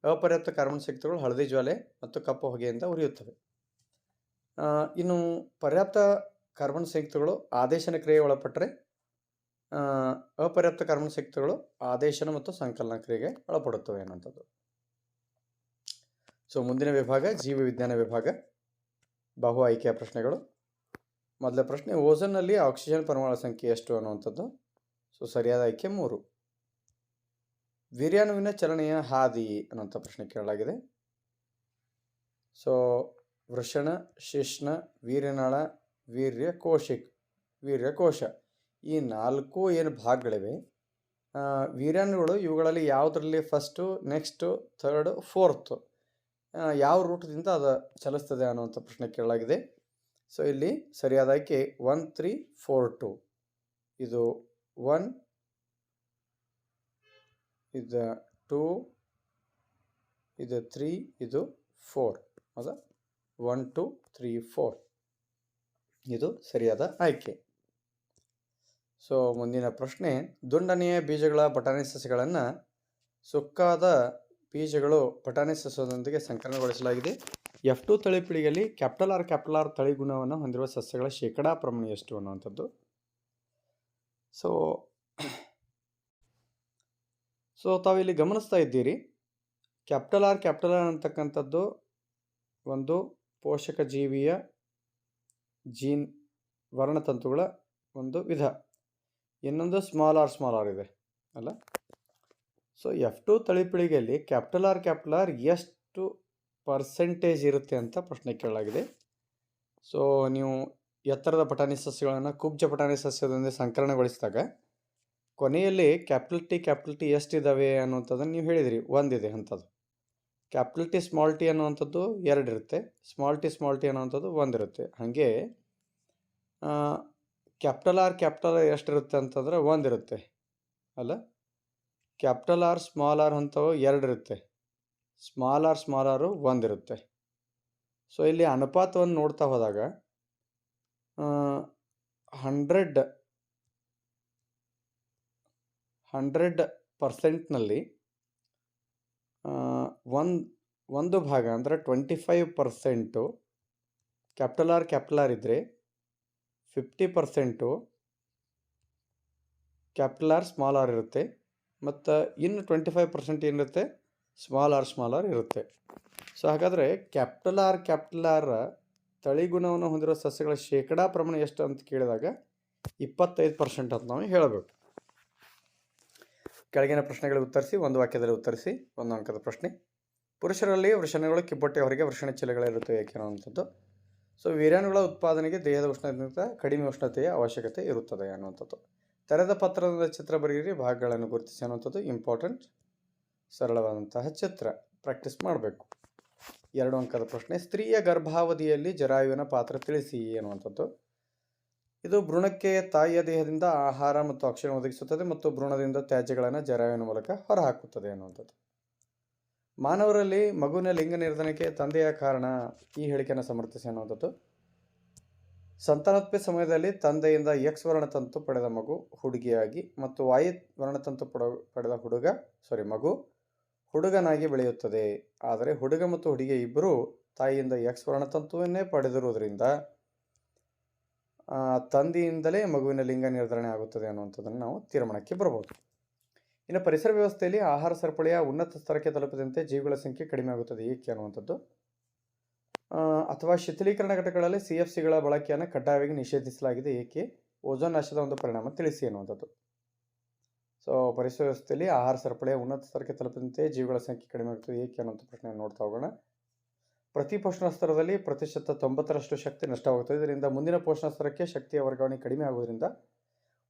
ಅಪರ್ಯಾಪ್ತ ಕಾರ್ಬನ್ ಸಂಯುಕ್ತಗಳು ಹಳದಿ ಜ್ವಾಲೆ ಮತ್ತು ಕಪ್ಪು ಹೊಗೆಯಿಂದ ಉರಿಯುತ್ತವೆ. ಇನ್ನು ಪರ್ಯಾಪ್ತ ಕಾರ್ಬನ್ ಸಂಯುಕ್ತಗಳು ಆದೇಶನ ಕ್ರಿಯೆ ಒಳಪಟ್ಟರೆ, ಅಪರ್ಯಾಪ್ತ ಕಾರ್ಬನ್ ಸಂಯುಕ್ತಗಳು ಆದೇಶನ ಮತ್ತು ಸಂಕಲನ ಕ್ರಿಯೆಗೆ ಒಳಪಡುತ್ತವೆ ಅನ್ನುವಂಥದ್ದು. ಸೊ ಮುಂದಿನ ವಿಭಾಗ ಜೀವ ವಿಜ್ಞಾನ ವಿಭಾಗ, ಬಹು ಆಯ್ಕೆಯ ಪ್ರಶ್ನೆಗಳು. ಮೊದಲ ಪ್ರಶ್ನೆ, ಓಝೋನ್ನಲ್ಲಿ ಆಕ್ಸಿಜನ್ ಪರಮಾಣು ಸಂಖ್ಯೆ ಎಷ್ಟು ಅನ್ನುವಂಥದ್ದು. ಸೊ ಸರಿಯಾದ ಆಯ್ಕೆ 3. ವೀರ್ಯಾಣುವಿನ ಚಲನೆಯ ಹಾದಿ ಅನ್ನುವಂಥ ಪ್ರಶ್ನೆ ಕೇಳಲಾಗಿದೆ. ಸೊ ವೃಷಣ, ಶಿಶ್ನ, ವೀರ್ಯನಾಳ, ವೀರ್ಯಕೋಶ ಈ 4 ಏನು ಭಾಗಗಳಿವೆ, ವೀರ್ಯಾಣುಗಳು ಇವುಗಳಲ್ಲಿ ಯಾವುದರಲ್ಲಿ ಫಸ್ಟು, ನೆಕ್ಸ್ಟು, ಥರ್ಡ್, ಫೋರ್ತ್ ಯಾವ ರೂಟದಿಂದ ಅದು ಚಲಿಸ್ತದೆ ಅನ್ನುವಂಥ ಪ್ರಶ್ನೆ ಕೇಳಲಾಗಿದೆ. ಸೊ ಇಲ್ಲಿ ಸರಿಯಾದ ಆಯ್ಕೆ 1, 3, 4, 2. ಇದು 1, ಇದು 2, ಇದು 3, ಇದು 4. ಹೌದಾ? 1, 2, 3, 4 ಇದು ಸರಿಯಾದ ಆಯ್ಕೆ. ಸೊ ಮುಂದಿನ ಪ್ರಶ್ನೆ, ದುಂಡನೆಯ ಬೀಜಗಳ ಬಟಾಣಿ ಸಸ್ಯಗಳನ್ನು ಸುಕ್ಕಾದ ಬೀಜಗಳು ಬಟಾಣಿ ಸಸ್ಯದೊಂದಿಗೆ ಸಂಕಲನಗೊಳಿಸಲಾಗಿದೆ. F2 ತಳಿ ಪೀಳಿಗೆಯಲ್ಲಿ ಕ್ಯಾಪಿಟಲ್ R ತಳಿ ಗುಣವನ್ನು ಹೊಂದಿರುವ ಸಸ್ಯಗಳ ಶೇಕಡಾ ಪ್ರಮಾಣ ಎಷ್ಟು ಅನ್ನುವಂಥದ್ದು. ಸೊ ತಾವಿಲ್ಲಿ ಗಮನಿಸ್ತಾ ಇದ್ದೀರಿ, ಕ್ಯಾಪಿಟಲ್ R ಅಂತಕ್ಕಂಥದ್ದು ಒಂದು ಪೋಷಕ ಜೀವಿಯ ಜೀನ್ ವರ್ಣತಂತುಗಳ ಒಂದು ವಿಧ. ಇನ್ನೊಂದು ಸ್ಮಾಲ್ ಆರ್ ಇದೆ ಅಲ್ಲ. ಸೊ F2 ತಳಿ ಪೀಳಿಗೆಯಲ್ಲಿ ಕ್ಯಾಪಿಟಲ್ R ಎಷ್ಟು ಪರ್ಸೆಂಟೇಜ್ ಇರುತ್ತೆ ಅಂತ ಪ್ರಶ್ನೆ ಕೇಳಲಾಗಿದೆ. ಸೊ ನೀವು ಎತ್ತರದ ಬಟಾಣಿ ಸಸ್ಯಗಳನ್ನು ಕುಬ್ಜ ಬಟಾಣಿ ಸಸ್ಯದೊಂದಿಗೆ ಸಂಕಲನಗೊಳಿಸಿದಾಗ ಕೊನೆಯಲ್ಲಿ ಕ್ಯಾಪಿಟಲ್ ಟಿ ಎಷ್ಟಿದ್ದಾವೆ ಅನ್ನುವಂಥದ್ದನ್ನು ನೀವು ಹೇಳಿದಿರಿ, 1 ಇದೆ ಅಂಥದ್ದು. ಕ್ಯಾಪಿಟಲ್ ಟಿ ಸ್ಮಾಲ್ ಟಿ ಅನ್ನುವಂಥದ್ದು 2 ಇರುತ್ತೆ, ಸ್ಮಾಲ್ ಟಿ ಅನ್ನುವಂಥದ್ದು 1 ಇರುತ್ತೆ. ಹಾಗೆ ಕ್ಯಾಪಿಟಲ್ R ಎಷ್ಟಿರುತ್ತೆ ಅಂತಂದರೆ 1 ಇರುತ್ತೆ ಅಲ್ಲ. ಕ್ಯಾಪಿಟಲ್ R ಸ್ಮಾಲ್ ಆರ್ ಅಂಥವು 2 ಇರುತ್ತೆ, ಸ್ಮಾಲ್ ಆರ್ 1 ಇರುತ್ತೆ. ಸೊ ಇಲ್ಲಿ ಅನುಪಾತವನ್ನು ನೋಡ್ತಾ ಹೋದಾಗ 100%ನಲ್ಲಿ ಒಂದು ಭಾಗ ಅಂದರೆ 25% ಕ್ಯಾಪಿಟಲ್ ಆರ್ ಇದ್ದರೆ 50% ಕ್ಯಾಪಿಟಲ್ ಆರ್ ಸ್ಮಾಲ್ ಆರ್ ಇರುತ್ತೆ, ಮತ್ತು ಇನ್ನು 25% ಏನಿರುತ್ತೆ ಸ್ಮಾಲರ್ ಇರುತ್ತೆ. ಸೊ ಹಾಗಾದರೆ ಕ್ಯಾಪಿಟಲ್ ಆರ್ ತಳಿಗುಣವನ್ನು ಹೊಂದಿರುವ ಸಸ್ಯಗಳ ಶೇಕಡಾ ಪ್ರಮಾಣ ಎಷ್ಟು ಅಂತ ಕೇಳಿದಾಗ 25% ಅಂತ ನಾವು ಹೇಳಬೇಕು. ಕೆಳಗಿನ ಪ್ರಶ್ನೆಗಳಿಗೆ ಉತ್ತರಿಸಿ, ಒಂದು ವಾಕ್ಯದಲ್ಲಿ ಉತ್ತರಿಸಿ. 1 ಅಂಕದ ಪ್ರಶ್ನೆ. ಪುರುಷರಲ್ಲಿ ವೃಷಣಗಳು ಕಿಬ್ಬೊಟ್ಟೆ ಹೊರಗೆ ವೃಷಣ ಚೀಲಗಳಿರುತ್ತವೆ ಏಕೆ ಅನ್ನುವಂಥದ್ದು. ಸೊ ವೀರ್ಯಾಣುಗಳ ಉತ್ಪಾದನೆಗೆ ದೇಹದ ಉಷ್ಣತೆಗಿಂತ ಕಡಿಮೆ ಉಷ್ಣತೆಯ ಅವಶ್ಯಕತೆ ಇರುತ್ತದೆ ಅನ್ನುವಂಥದ್ದು. ತೆರೆದ ಪತ್ರದ ಚಿತ್ರ ಬರೆಯಿರಿ, ಭಾಗಗಳನ್ನು ಗುರುತಿಸಿ ಅನ್ನುವಂಥದ್ದು ಇಂಪಾರ್ಟೆಂಟ್. ಸರಳವಾದಂತಹ ಚಿತ್ರ, ಪ್ರಾಕ್ಟೀಸ್ ಮಾಡಬೇಕು. 2 ಅಂಕದ ಪ್ರಶ್ನೆ. ಸ್ತ್ರೀಯ ಗರ್ಭಾವಧಿಯಲ್ಲಿ ಜರಾಯುವಿನ ಪಾತ್ರ ತಿಳಿಸಿ ಅನ್ನುವಂಥದ್ದು. ಇದು ಭ್ರೂಣಕ್ಕೆ ತಾಯಿಯ ದೇಹದಿಂದ ಆಹಾರ ಮತ್ತು ಆಕ್ಸಿಜನ್ ಒದಗಿಸುತ್ತದೆ ಮತ್ತು ಭ್ರೂಣದಿಂದ ತ್ಯಾಜ್ಯಗಳನ್ನು ಜರಾಯುವಿನ ಮೂಲಕ ಹೊರಹಾಕುತ್ತದೆ ಅನ್ನುವಂಥದ್ದು. ಮಾನವರಲ್ಲಿ ಮಗುವಿನ ಲಿಂಗ ನಿರ್ಧರಣೆಗೆ ತಂದೆಯ ಕಾರಣ, ಈ ಹೇಳಿಕೆಯನ್ನು ಸಮರ್ಥಿಸಿ ಅನ್ನುವಂಥದ್ದು. ಸಂತಾನೋತ್ಪತ್ತಿ ಸಮಯದಲ್ಲಿ ತಂದೆಯಿಂದ ಎಕ್ಸ್ ವರ್ಣತಂತು ಪಡೆದ ಮಗು ಹುಡುಗಿಯಾಗಿ ಮತ್ತು ವಾಯ್ ವರ್ಣತಂತು ಪಡೆದ ಮಗು ಹುಡುಗನಾಗಿ ಬೆಳೆಯುತ್ತದೆ. ಆದರೆ ಹುಡುಗ ಮತ್ತು ಹುಡುಗಿ ಇಬ್ಬರೂ ತಾಯಿಯಿಂದ ಎಕ್ಸ್ ವರ್ಣತಂತುವನ್ನೇ ಪಡೆದಿರುವುದರಿಂದ ತಂದೆಯಿಂದಲೇ ಮಗುವಿನ ಲಿಂಗ ನಿರ್ಧರಣೆ ಆಗುತ್ತದೆ ಅನ್ನುವಂಥದ್ದನ್ನು ನಾವು ತೀರ್ಮಾನಕ್ಕೆ ಬರಬಹುದು. ಇನ್ನು ಪರಿಸರ ವ್ಯವಸ್ಥೆಯಲ್ಲಿ ಆಹಾರ ಸರಪಳಿಯ ಉನ್ನತ ಸ್ತರಕ್ಕೆ ತಲುಪದಂತೆ ಜೀವಿಗಳ ಸಂಖ್ಯೆ ಕಡಿಮೆ ಆಗುತ್ತದೆ ಏಕೆ ಅನ್ನುವಂಥದ್ದು. ಅಥವಾ ಶಿಥಿಲೀಕರಣ ಘಟಕಗಳಲ್ಲಿ CFCಗಳ ಬಳಕೆಯನ್ನು ಕಡ್ಡಾಯವಾಗಿ ನಿಷೇಧಿಸಲಾಗಿದೆ ಏಕೆ, ಓಝೋನ್ ನಾಶದ ಒಂದು ಪರಿಣಾಮ ತಿಳಿಸಿ ಅನ್ನುವಂಥದ್ದು. ಸೊ ಪರಿಸರ ವ್ಯವಸ್ಥೆಯಲ್ಲಿ ಆಹಾರ ಸರಪಳಿಯ ಉನ್ನತ ಸ್ತರಕ್ಕೆ ತಲುಪದಂತೆ ಜೀವಿಗಳ ಸಂಖ್ಯೆ ಕಡಿಮೆ ಆಗುತ್ತದೆ ಏಕೆ ಅನ್ನುವಂಥ ಪ್ರಶ್ನೆಯನ್ನು ನೋಡ್ತಾ ಹೋಗೋಣ. ಪ್ರತಿ ಪೋಷಣ ಸ್ತರದಲ್ಲಿ 90% ಶಕ್ತಿ ನಷ್ಟವಾಗುತ್ತದೆ. ಇದರಿಂದ ಮುಂದಿನ ಪೋಷಣ ಸ್ತರಕ್ಕೆ ಶಕ್ತಿಯ ವರ್ಗಾವಣೆ ಕಡಿಮೆ ಆಗುವುದರಿಂದ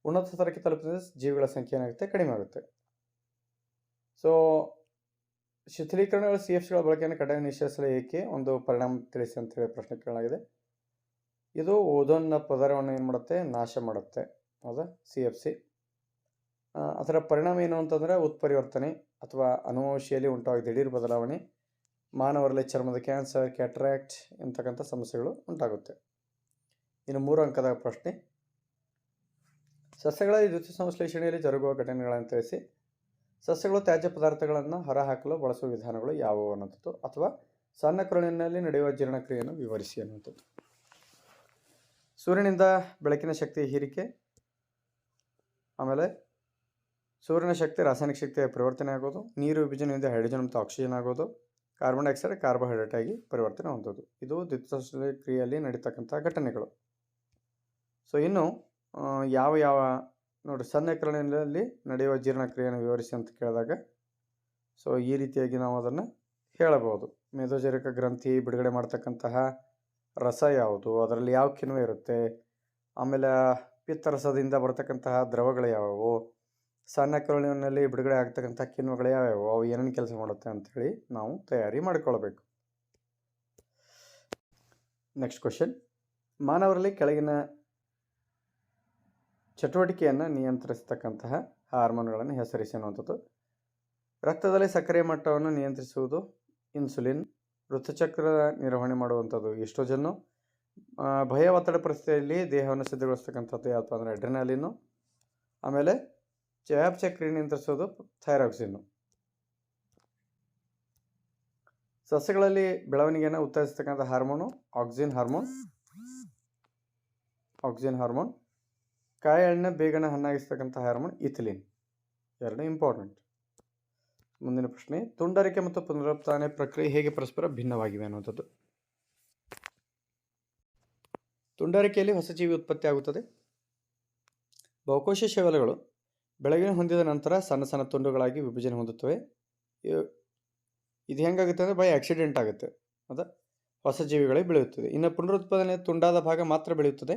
ಉನ್ನತ ಸ್ತರಕ್ಕೆ ತಲುಪದಂತೆ ಜೀವಿಗಳ ಸಂಖ್ಯೆ ಏನಾಗುತ್ತೆ, ಕಡಿಮೆ ಆಗುತ್ತೆ. ಸೊ ಶಿಥಿಲೀಕರಣಗಳ CFCಗಳ ಬಳಕೆಯನ್ನು ಕಡ್ಡಾಯ ನಿಷೇಧಿಸಲು ಏಕೆ, ಒಂದು ಪರಿಣಾಮ ತಿಳಿಸಿ ಅಂತ ಹೇಳಿ ಪ್ರಶ್ನೆ ಕೇಳಲಾಗಿದೆ. ಇದು ಓಝೋನ್ನ ಪದರವನ್ನು ಏನು ಮಾಡುತ್ತೆ, ನಾಶ ಮಾಡುತ್ತೆ. ಹೌದಾ, CFC. ಅದರ ಪರಿಣಾಮ ಏನು ಅಂತಂದರೆ ಉತ್ಪರಿವರ್ತನೆ ಅಥವಾ ಅನುವಂಶೀಯಲ್ಲಿ ಉಂಟಾಗುವ ದಿಢೀರ್ ಬದಲಾವಣೆ, ಮಾನವರಲ್ಲಿ ಚರ್ಮದ ಕ್ಯಾನ್ಸರ್, ಕ್ಯಾಟ್ರಾಕ್ಟ್ ಇಂತಕ್ಕಂಥ ಸಮಸ್ಯೆಗಳು ಉಂಟಾಗುತ್ತೆ. ಇನ್ನು 3 ಅಂಕದ ಪ್ರಶ್ನೆ. ಸಸ್ಯಗಳ ದ್ಯುತಿ ಸಂಶ್ಲೇಷಣೆಯಲ್ಲಿ ಜರುಗುವ ಘಟನೆಗಳನ್ನು ತಿಳಿಸಿ. ಸಸ್ಯಗಳು ತ್ಯಾಜ್ಯ ಪದಾರ್ಥಗಳನ್ನು ಹೊರಹಾಕಲು ಬಳಸುವ ವಿಧಾನಗಳು ಯಾವುವು ಅನ್ನೋಂಥದ್ದು, ಅಥವಾ ಸಣ್ಣ ಕರುಳಿನಲ್ಲಿ ನಡೆಯುವ ಜೀರ್ಣಕ್ರಿಯೆಯನ್ನು ವಿವರಿಸಿ ಅನ್ನುವಂಥದ್ದು. ಸೂರ್ಯನಿಂದ ಬೆಳಕಿನ ಶಕ್ತಿ ಹೀರಿಕೆ, ಆಮೇಲೆ ಸೂರ್ಯನ ಶಕ್ತಿ ರಾಸಾಯನಿಕ ಶಕ್ತಿಯ ಪರಿವರ್ತನೆ ಆಗೋದು, ನೀರು ವಿಭಜನೆಯಿಂದ ಹೈಡ್ರೋಜನ್ ಮತ್ತು ಆಕ್ಸಿಜನ್ ಆಗೋದು, ಕಾರ್ಬನ್ ಡೈಆಕ್ಸೈಡ್ ಕಾರ್ಬೋಹೈಡ್ರೇಟ್ ಆಗಿ ಪರಿವರ್ತನೆ ಹೊಂದೋದು. ಇದು ದ್ಯುತಿಸಂಶ್ಲೇಷಣೆ ಕ್ರಿಯೆಯಲ್ಲಿ ನಡೀತಕ್ಕಂಥ ಘಟನೆಗಳು. ಸೊ ಇನ್ನು ಯಾವ ನೋಡಿ, ಸಣ್ಣ ಕರುಳಿನಲ್ಲಿ ನಡೆಯುವ ಜೀರ್ಣಕ್ರಿಯೆಯನ್ನು ವಿವರಿಸಿ ಅಂತ ಕೇಳಿದಾಗ ಸೊ ಈ ರೀತಿಯಾಗಿ ನಾವು ಅದನ್ನು ಹೇಳಬಹುದು. ಮೇದೋಜರಿಕ ಗ್ರಂಥಿ ಬಿಡುಗಡೆ ಮಾಡ್ತಕ್ಕಂತಹ ರಸ ಯಾವುದು, ಅದರಲ್ಲಿ ಯಾವ ಕಿಣ್ವ ಇರುತ್ತೆ, ಆಮೇಲೆ ಪಿತ್ತರಸದಿಂದ ಬರ್ತಕ್ಕಂತಹ ದ್ರವಗಳು ಯಾವುವು, ಸಣ್ಣ ಕರುಳಿನಲ್ಲಿ ಬಿಡುಗಡೆ ಆಗ್ತಕ್ಕಂಥ ಕಿಣ್ವಗಳು ಯಾವ್ಯಾವು, ಅವು ಏನೇನು ಕೆಲಸ ಮಾಡುತ್ತೆ ಅಂಥೇಳಿ ನಾವು ತಯಾರಿ ಮಾಡಿಕೊಳ್ಬೇಕು. Next question. ಮಾನವರಲ್ಲಿ ಕೆಳಗಿನ ಚಟುವಟಿಕೆಯನ್ನು ನಿಯಂತ್ರಿಸತಕ್ಕಂತಹ ಹಾರ್ಮೋನ್ಗಳನ್ನು ಹೆಸರಿಸಿ ಅನ್ನುವಂಥದ್ದು. ರಕ್ತದಲ್ಲಿ ಸಕ್ಕರೆ ಮಟ್ಟವನ್ನು ನಿಯಂತ್ರಿಸುವುದು ಇನ್ಸುಲಿನ್, ಋತುಚಕ್ರದ ನಿರ್ವಹಣೆ ಮಾಡುವಂಥದ್ದು ಈಸ್ಟ್ರೋಜನ್ನು, ಭಯ ಒತ್ತಡ ಪರಿಸ್ಥಿತಿಯಲ್ಲಿ ದೇಹವನ್ನು ಸಿದ್ಧಗೊಳಿಸ್ತಕ್ಕಂಥದ್ದು ಯಾವಪ್ಪ ಅಂದರೆ ಅಡ್ರಿನಾಲಿನ್ನು, ಆಮೇಲೆ ಚಯಾಪಚಯ ಕ್ರಿಯೆ ನಿಯಂತ್ರಿಸೋದು ಥೈರಾಕ್ಸಿನ್ನು. ಸಸ್ಯಗಳಲ್ಲಿ ಬೆಳವಣಿಗೆಯನ್ನು ಉತ್ತೇಜಿಸ್ತಕ್ಕಂಥ ಹಾರ್ಮೋನು ಆಕ್ಸಿನ್ ಹಾರ್ಮೋನ್. ಕಾಯಿ ಹಣ್ಣಿನ ಬೇಗನೆ ಹಣ್ಣಾಗಿಸ್ತಕ್ಕಂಥ ಹಾರ್ಮೋನ್ ಇಥಿಲಿನ್. 2 ಇಂಪಾರ್ಟೆಂಟ್. ಮುಂದಿನ ಪ್ರಶ್ನೆ. ತುಂಡರಿಕೆ ಮತ್ತು ಪುನರುತ್ಪಾದನೆ ಪ್ರಕ್ರಿಯೆ ಹೇಗೆ ಪರಸ್ಪರ ಭಿನ್ನವಾಗಿವೆ ಅನ್ನುವಂಥದ್ದು. ತುಂಡರಿಕೆಯಲ್ಲಿ ಹೊಸ ಜೀವಿ ಉತ್ಪತ್ತಿ ಆಗುತ್ತದೆ. ಬಹುಕೋಶ ಶೈವಲಗಳು ಬೆಳವಣಿಗೆ ಹೊಂದಿದ ನಂತರ ಸಣ್ಣ ಸಣ್ಣ ತುಂಡುಗಳಾಗಿ ವಿಭಜನೆ ಹೊಂದುತ್ತವೆ. ಇದು ಹೆಂಗಾಗುತ್ತೆ ಅಂದರೆ ಬೈ ಆಕ್ಸಿಡೆಂಟ್ ಆಗುತ್ತೆ. ಹೌದಾ, ಹೊಸ ಜೀವಿಗಳೇ ಬೆಳೆಯುತ್ತದೆ. ಇನ್ನು ಪುನರುತ್ಪಾದನೆ ತುಂಡಾದ ಭಾಗ ಮಾತ್ರ ಬೆಳೆಯುತ್ತದೆ.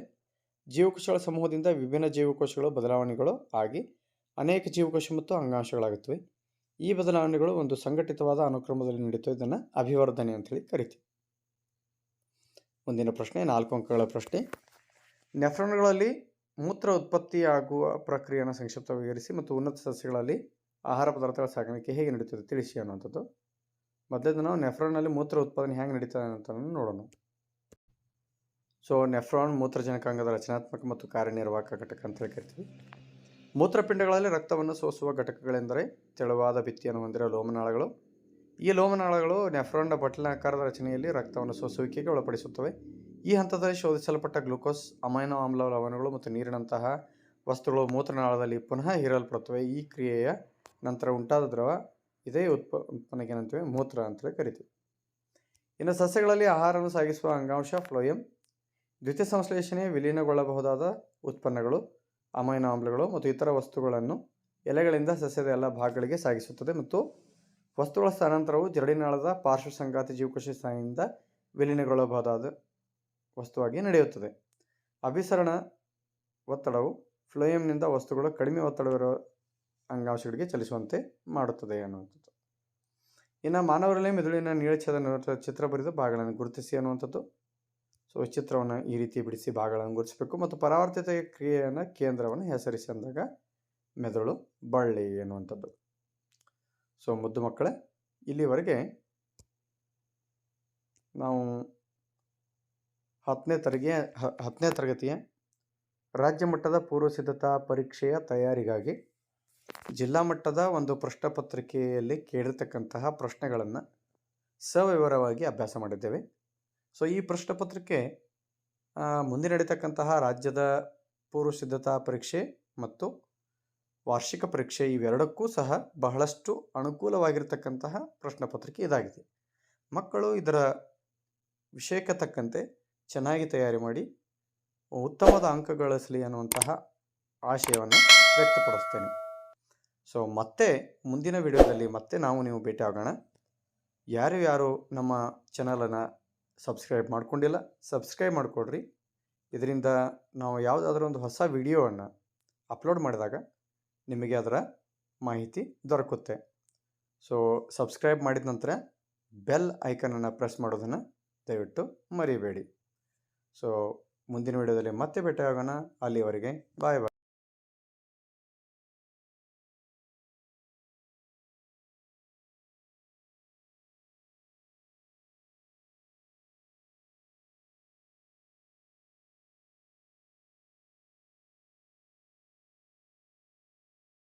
ಜೀವಕೋಶಗಳ ಸಮೂಹದಿಂದ ವಿಭಿನ್ನ ಜೀವಕೋಶಗಳು ಬದಲಾವಣೆಗಳು ಆಗಿ ಅನೇಕ ಜೀವಕೋಶ ಮತ್ತು ಅಂಗಾಂಶಗಳಾಗುತ್ತವೆ. ಈ ಬದಲಾವಣೆಗಳು ಒಂದು ಸಂಘಟಿತವಾದ ಅನುಕ್ರಮದಲ್ಲಿ ನಡೀತವೆ. ಇದನ್ನು ಅಭಿವರ್ಧನೆ ಅಂತೇಳಿ ಕರಿತೀವಿ. ಮುಂದಿನ ಪ್ರಶ್ನೆ 4 ಅಂಕಗಳ ಪ್ರಶ್ನೆ. ನೆಫ್ರಾನ್ಗಳಲ್ಲಿ ಮೂತ್ರ ಉತ್ಪತ್ತಿಯಾಗುವ ಪ್ರಕ್ರಿಯೆಯನ್ನು ಸಂಕ್ಷಿಪ್ತವಾಗಿ ವಿವರಿಸಿ ಮತ್ತು ಉನ್ನತ ಸಸ್ಯಗಳಲ್ಲಿ ಆಹಾರ ಪದಾರ್ಥಗಳ ಸಾಗಾಣಿಕೆ ಹೇಗೆ ನಡೀತದೆ ತಿಳಿಸಿ ಅನ್ನುವಂಥದ್ದು. ಮೊದಲೇದು ನಾವು ನೆಫ್ರಾನ್ನಲ್ಲಿ ಮೂತ್ರ ಉತ್ಪಾದನೆ ಹೇಗೆ ನಡೀತದೆ ಅಂತ ನೋಡೋಣ. ಸೊ ನೆಫ್ರಾನ್ ಮೂತ್ರಜನಕಾಂಗದ ರಚನಾತ್ಮಕ ಮತ್ತು ಕಾರ್ಯನಿರ್ವಾಹಕ ಘಟಕ ಅಂತೇಳಿ ಕರಿತೀವಿ. ಮೂತ್ರಪಿಂಡಗಳಲ್ಲಿ ರಕ್ತವನ್ನು ಸೋಸುವ ಘಟಕಗಳೆಂದರೆ ತೆಳುವಾದ ಭಿತ್ತಿಯನ್ನು ಹೊಂದಿರುವ ಲೋಮನಾಳಗಳು. ಈ ಲೋಮನಾಳಗಳು ನೆಫ್ರಾನ್ನ ಬಟ್ಲಿನಾಕಾರದ ರಚನೆಯಲ್ಲಿ ರಕ್ತವನ್ನು ಸೋಸುವಿಕೆಗೆ ಒಳಪಡಿಸುತ್ತವೆ. ಈ ಹಂತದಲ್ಲಿ ಶೋಧಿಸಲ್ಪಟ್ಟ ಗ್ಲೂಕೋಸ್, ಅಮೈನೋ ಆಮ್ಲ ಲವಣಗಳು ಮತ್ತು ನೀರಿನಂತಹ ವಸ್ತುಗಳು ಮೂತ್ರನಾಳದಲ್ಲಿ ಪುನಃ ಹೀರಲ್ಪಡುತ್ತವೆ. ಈ ಕ್ರಿಯೆಯ ನಂತರ ಉಂಟಾದ ದ್ರವ ಇದೇ ಉತ್ಪನ್ನಕ್ಕೆ ಏನಂತೀವಿ ಮೂತ್ರ ಅಂತೇಳಿ ಕರಿತೀವಿ. ಇನ್ನು ಸಸ್ಯಗಳಲ್ಲಿ ಆಹಾರವನ್ನು ಸಾಗಿಸುವ ಅಂಗಾಂಶ ಫ್ಲೋಯಂ. ದ್ವಿತೀಯ ಸಂಶ್ಲೇಷಣೆ ವಿಲೀನಗೊಳ್ಳಬಹುದಾದ ಉತ್ಪನ್ನಗಳು, ಅಮೈನೋ ಆಮ್ಲಗಳು ಮತ್ತು ಇತರ ವಸ್ತುಗಳನ್ನು ಎಲೆಗಳಿಂದ ಸಸ್ಯದ ಎಲ್ಲ ಭಾಗಗಳಿಗೆ ಸಾಗಿಸುತ್ತದೆ ಮತ್ತು ವಸ್ತುಗಳ ಸ್ಥಾನಾಂತರವು ಜರಡಿನಾಳದ ಪಾರ್ಶ್ವ ಸಂಗಾತಿ ಜೀವಕೋಶ ಸಹಾಯದಿಂದ ವಿಲೀನಗೊಳ್ಳಬಹುದಾದ ವಸ್ತುವಾಗಿ ನಡೆಯುತ್ತದೆ. ಅಭಿಸರಣ ಒತ್ತಡವು ಫ್ಲೋಯಂನಿಂದ ವಸ್ತುಗಳು ಕಡಿಮೆ ಒತ್ತಡವಿರುವ ಅಂಗಾಂಶಗಳಿಗೆ ಚಲಿಸುವಂತೆ ಮಾಡುತ್ತದೆ ಅನ್ನುವಂಥದ್ದು. ಇನ್ನು ಮಾನವರಲ್ಲಿ ಮೆದುಳಿನ ನೀಳಛೇದ ಚಿತ್ರ ಬರೆದು ಭಾಗಗಳನ್ನು ಗುರುತಿಸಿ ಅನ್ನುವಂಥದ್ದು. ಸೊ ಚಿತ್ರವನ್ನು ಈ ರೀತಿ ಬಿಡಿಸಿ ಭಾಗಗಳನ್ನು ಗುರುತಿಸಬೇಕು ಮತ್ತು ಪರಾವರ್ತಿತ ಕ್ರಿಯೆಯನ್ನು ಕೇಂದ್ರವನ್ನು ಹೆಸರಿಸಿ ಅಂದಾಗ ಮೆದುಳು ಬಳ್ಳಿ ಎನ್ನುವಂಥದ್ದು. ಸೊ ಮುದ್ದು ಮಕ್ಕಳೇ, ಇಲ್ಲಿವರೆಗೆ ನಾವು 10ನೇ ತರಗತಿಯ ರಾಜ್ಯ ಮಟ್ಟದ ಪೂರ್ವ ಸಿದ್ಧತಾ ಪರೀಕ್ಷೆಯ ತಯಾರಿಗಾಗಿ ಜಿಲ್ಲಾ ಮಟ್ಟದ ಒಂದು ಪ್ರಶ್ನೆ ಪತ್ರಿಕೆಯಲ್ಲಿ ಕೇಳಿರ್ತಕ್ಕಂತಹ ಪ್ರಶ್ನೆಗಳನ್ನು ಸವಿವರವಾಗಿ ಅಭ್ಯಾಸ ಮಾಡಿದ್ದೇವೆ. ಸೊ ಈ ಪ್ರಶ್ನೆ ಪತ್ರಿಕೆ ಮುಂದೆ ನಡೀತಕ್ಕಂತಹ ರಾಜ್ಯದ ಪೂರ್ವ ಸಿದ್ಧತಾ ಪರೀಕ್ಷೆ ಮತ್ತು ವಾರ್ಷಿಕ ಪರೀಕ್ಷೆ ಇವೆರಡಕ್ಕೂ ಸಹ ಬಹಳಷ್ಟು ಅನುಕೂಲವಾಗಿರ್ತಕ್ಕಂತಹ ಪ್ರಶ್ನೆ ಪತ್ರಿಕೆ ಇದಾಗಿದೆ. ಮಕ್ಕಳು ಇದರ ವಿಷಯಕ್ಕೆ ತಕ್ಕಂತೆ ಚೆನ್ನಾಗಿ ತಯಾರಿ ಮಾಡಿ ಉತ್ತಮವಾದ ಅಂಕ ಗಳಿಸಲಿ ಅನ್ನುವಂತಹ ಆಶಯವನ್ನು ವ್ಯಕ್ತಪಡಿಸ್ತೇನೆ. ಸೊ ಮತ್ತೆ ಮುಂದಿನ ವಿಡಿಯೋದಲ್ಲಿ ಮತ್ತೆ ನೀವು ಭೇಟಿ ಆಗೋಣ. ಯಾರು ನಮ್ಮ ಚಾನಲನ್ನು ಸಬ್ಸ್ಕ್ರೈಬ್ ಮಾಡ್ಕೊಂಡಿಲ್ಲ, ಸಬ್ಸ್ಕ್ರೈಬ್ ಮಾಡಿಕೊಡ್ರಿ. ಇದರಿಂದ ನಾವು ಯಾವುದಾದ್ರೂ ಒಂದು ಹೊಸ ವಿಡಿಯೋವನ್ನು ಅಪ್ಲೋಡ್ ಮಾಡಿದಾಗ ನಿಮಗೆ ಅದರ ಮಾಹಿತಿ ದೊರಕುತ್ತೆ. ಸೊ ಸಬ್ಸ್ಕ್ರೈಬ್ ಮಾಡಿದ ನಂತರ ಬೆಲ್ ಐಕನನ್ನು ಪ್ರೆಸ್ ಮಾಡೋದನ್ನು ದಯವಿಟ್ಟು ಮರಿಬೇಡಿ. ಸೊ ಮುಂದಿನ ವಿಡಿಯೋದಲ್ಲಿ ಮತ್ತೆ ಭೇಟಿ ಆಗೋಣ. ಅಲ್ಲಿವರೆಗೆ ಬಾಯ್ ಬಾಯ್.